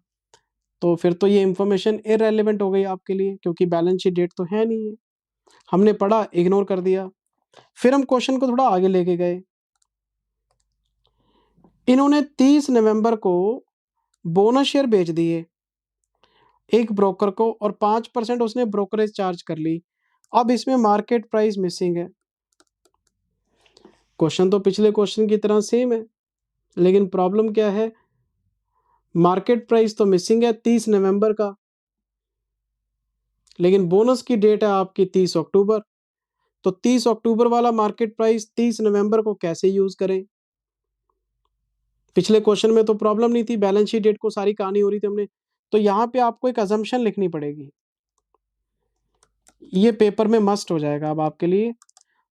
तो फिर तो ये इंफॉर्मेशन इररेलेवेंट हो गई आपके लिए, क्योंकि बैलेंस शीट डेट तो है नहीं है, हमने पढ़ा इग्नोर कर दिया। फिर हम क्वेश्चन को थोड़ा आगे लेके गए, इन्होंने 30 नवंबर को बोनस शेयर बेच दिए एक ब्रोकर को और 5% उसने ब्रोकरेज चार्ज कर ली। अब इसमें मार्केट प्राइस मिसिंग है, क्वेश्चन तो पिछले क्वेश्चन की तरह सेम है, लेकिन प्रॉब्लम क्या है, मार्केट प्राइस तो मिसिंग है 30 नवंबर का, लेकिन बोनस की डेट है आपकी 30 अक्टूबर। तो 30 अक्टूबर वाला मार्केट प्राइस 30 नवंबर को कैसे यूज करें? पिछले क्वेश्चन में तो प्रॉब्लम नहीं थी, बैलेंस शीट डेट को सारी कहानी हो रही थी हमने, तो यहां पे आपको एक अजम्पशन लिखनी पड़ेगी, ये पेपर में मस्ट हो जाएगा अब आपके लिए।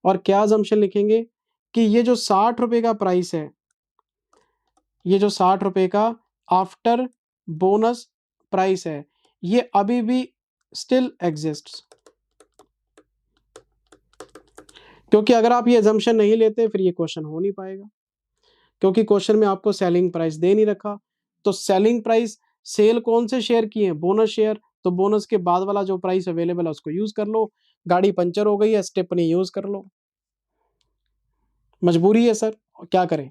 और क्या अजम्पशन लिखेंगे कि ये जो 60 रुपए का प्राइस है, ये जो 60 रुपए का आफ्टर बोनस प्राइस है, ये अभी भी स्टिल एग्जिस्ट्स। क्योंकि अगर आप ये अजम्पशन नहीं लेते फिर ये क्वेश्चन हो नहीं पाएगा, क्योंकि क्वेश्चन में आपको सेलिंग प्राइस दे नहीं रखा। तो सेलिंग प्राइस, सेल कौन से शेयर की है, बोनस शेयर, तो बोनस के बाद वाला जो प्राइस अवेलेबल है उसको यूज कर लो, गाड़ी पंचर हो गई है स्टेपनी यूज कर लो, मजबूरी है सर, क्या करें।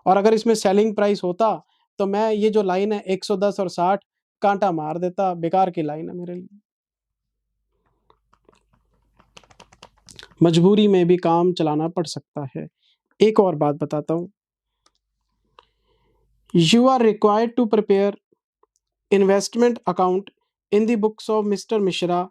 और अगर इसमें सेलिंग प्राइस होता तो मैं ये जो लाइन है 110 और 60 कांटा मार देता, बेकार की लाइन है मेरे लिए। मजबूरी में भी काम चलाना पड़ सकता है। एक और बात बताता हूं, you are required to prepare investment account in the books of mister Mishra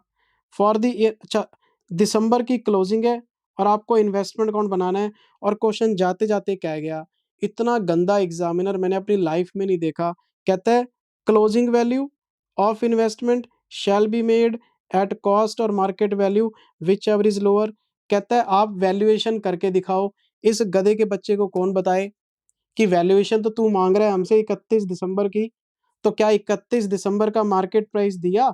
for the year. अच्छा, दिसंबर की क्लोजिंग है और आपको इन्वेस्टमेंट अकाउंट बनाना है, और क्वेश्चन जाते जाते कह गया, इतना गंदा एग्जामिनर मैंने अपनी लाइफ में नहीं देखा। कहता है closing value of investment shall be made at cost और market value whichever is lower. कहता है आप वैल्यूएशन करके दिखाओ। इस गधे के बच्चे को कौन बताए कि वैल्यूएशन तो तू मांग रहा है हमसे 31 दिसंबर की, तो क्या 31 दिसंबर का मार्केट प्राइस दिया?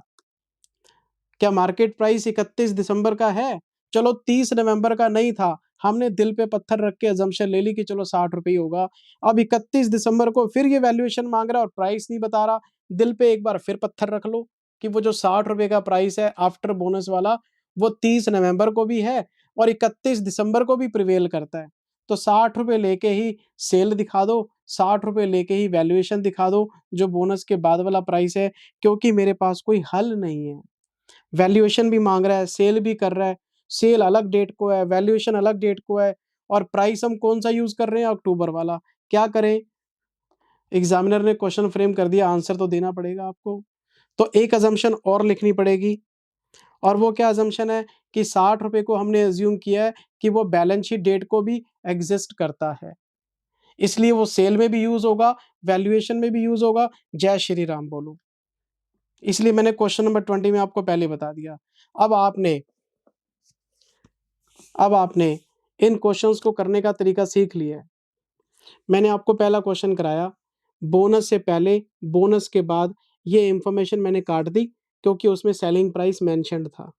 क्या मार्केट प्राइस 31 दिसंबर का है? चलो 30 नवंबर का नहीं था, हमने दिल पे पत्थर रख के अजम्पशन ले ली कि चलो 60 रुपए ही होगा। अब 31 दिसंबर को फिर ये वैल्यूएशन मांग रहा है और प्राइस नहीं बता रहा। दिल पे एक बार फिर पत्थर रख लो कि वो जो 60 रुपए का प्राइस है आफ्टर बोनस वाला, वो 30 नवंबर को भी है और 31 दिसंबर को भी प्रिवेल करता है। तो 60 रुपए लेके ही सेल दिखा दो, 60 रुपए लेके ही वैल्यूएशन दिखा दो जो बोनस के बाद वाला प्राइस है, क्योंकि मेरे पास कोई हल नहीं है। वैल्यूएशन भी मांग रहा है, सेल भी कर रहा है, सेल अलग डेट को है, वैल्यूएशन अलग डेट को है, और प्राइस हम कौन सा यूज कर रहे हैं? अक्टूबर वाला। क्या करें? एग्जामिनर ने क्वेश्चन फ्रेम कर दिया, आंसर तो देना पड़ेगा आपको। तो एक अजम्पशन और लिखनी पड़ेगी, और वो क्या अजम्पशन है कि 60 रुपए को हमने एज्यूम किया है कि वो बैलेंस शीट डेट को भी एग्जिस्ट करता है, इसलिए वो सेल में भी यूज होगा, वैल्यूएशन में भी यूज होगा। जय श्री राम बोलो। इसलिए मैंने क्वेश्चन नंबर 20 में आपको पहले बता दिया। अब आपने अब आपने इन क्वेश्चंस को करने का तरीका सीख लिया है। मैंने आपको पहला क्वेश्चन कराया, बोनस से पहले बोनस के बाद, ये इंफॉर्मेशन मैंने काट दी क्योंकि उसमें सेलिंग प्राइस मेंशन्ड था।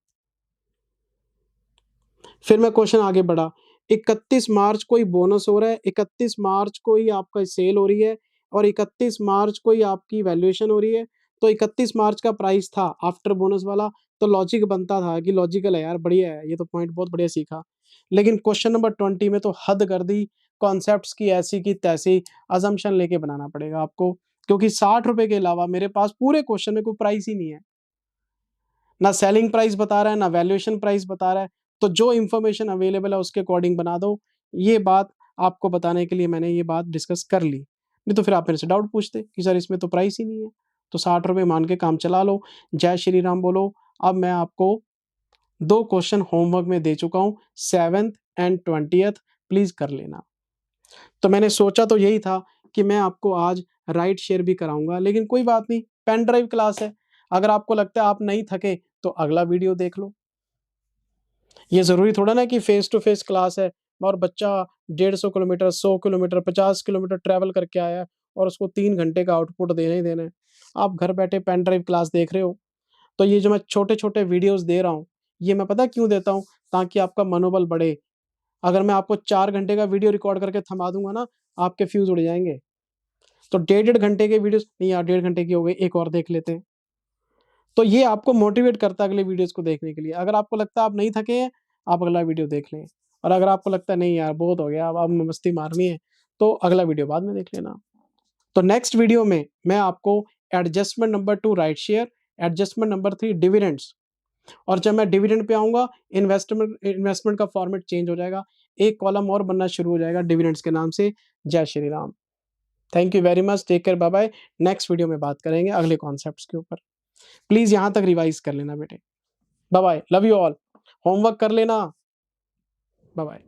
फिर मैं क्वेश्चन आगे बढ़ा, 31 मार्च को ही बोनस हो रहा है, 31 मार्च को ही आपका सेल हो रही है, और 31 मार्च को ही आपकी वैल्यूएशन हो रही है। तो 31 मार्च का प्राइस था आफ्टर बोनस वाला, तो लॉजिक बनता था कि लॉजिकल है यार, बढ़िया है, ये तो पॉइंट बहुत बढ़िया सीखा। लेकिन क्वेश्चन नंबर 20 में तो हद कर दी, कॉन्सेप्ट्स की ऐसी की तैसी, अजम्पशन लेके बनाना पड़ेगा आपको, क्योंकि 60 रुपए के अलावा मेरे पास पूरे क्वेश्चन में कोई प्राइस ही नहीं है, ना सेलिंग प्राइस बता रहा है, ना वैल्यूएशन प्राइस बता रहा है। तो जो इंफॉर्मेशन अवेलेबल है उसके अकॉर्डिंग बना दो। ये बात आपको बताने के लिए मैंने ये बात डिस्कस कर ली, नहीं तो फिर आप मेरे से डाउट पूछते कि सर इसमें तो प्राइस ही नहीं है। तो 60 रुपए मान के काम चला लो। जय श्री राम बोलो। अब मैं आपको 2 क्वेश्चन होमवर्क में दे चुका हूँ, 7th एंड 20th, प्लीज कर लेना। तो मैंने सोचा तो यही था कि मैं आपको आज राइट शेयर भी कराऊंगा, लेकिन कोई बात नहीं, पेन ड्राइव क्लास है। अगर आपको लगता है आप नहीं थके तो अगला वीडियो देख लो। ये जरूरी थोड़ा ना कि फेस टू फेस क्लास है और बच्चा 150 किलोमीटर, 100 किलोमीटर, 50 किलोमीटर ट्रैवल करके आया है और उसको 3 घंटे का आउटपुट देना ही देना है। आप घर बैठे पेन ड्राइव क्लास देख रहे हो, तो ये जो मैं छोटे छोटे वीडियोस दे रहा हूँ, ये मैं पता क्यों देता हूँ? ताकि आपका मनोबल बढ़े। अगर मैं आपको 4 घंटे का वीडियो रिकॉर्ड करके थमा दूंगा ना, आपके फ्यूज उड़ जाएंगे। तो 1.5 घंटे के वीडियोस नहीं यार, 1.5 घंटे की हो गई, एक और देख लेते हैं। तो ये आपको मोटिवेट करता है अगले वीडियोस को देखने के लिए। अगर आपको लगता है आप नहीं थके हैं, आप अगला वीडियो देख लें, और अगर आपको लगता है नहीं यार बहुत हो गया, अब मस्ती मारनी है, तो अगला वीडियो बाद में देख लेना। तो नेक्स्ट वीडियो में मैं आपको adjustment number 2 right share, adjustment number 3 dividends, और जब मैं डिविडेंड पे आऊंगा, इन्वेस्टमेंट का फॉर्मेट चेंज हो जाएगा, एक कॉलम और बनना शुरू हो जाएगा डिविडेंड्स के नाम से। जय Shri Ram. Thank you very much, take care, bye bye. Next video में बात करेंगे अगले कॉन्सेप्ट्स के ऊपर। प्लीज यहां तक रिवाइज कर लेना बेटे। Bye bye, love you all, homework कर लेना। Bye bye.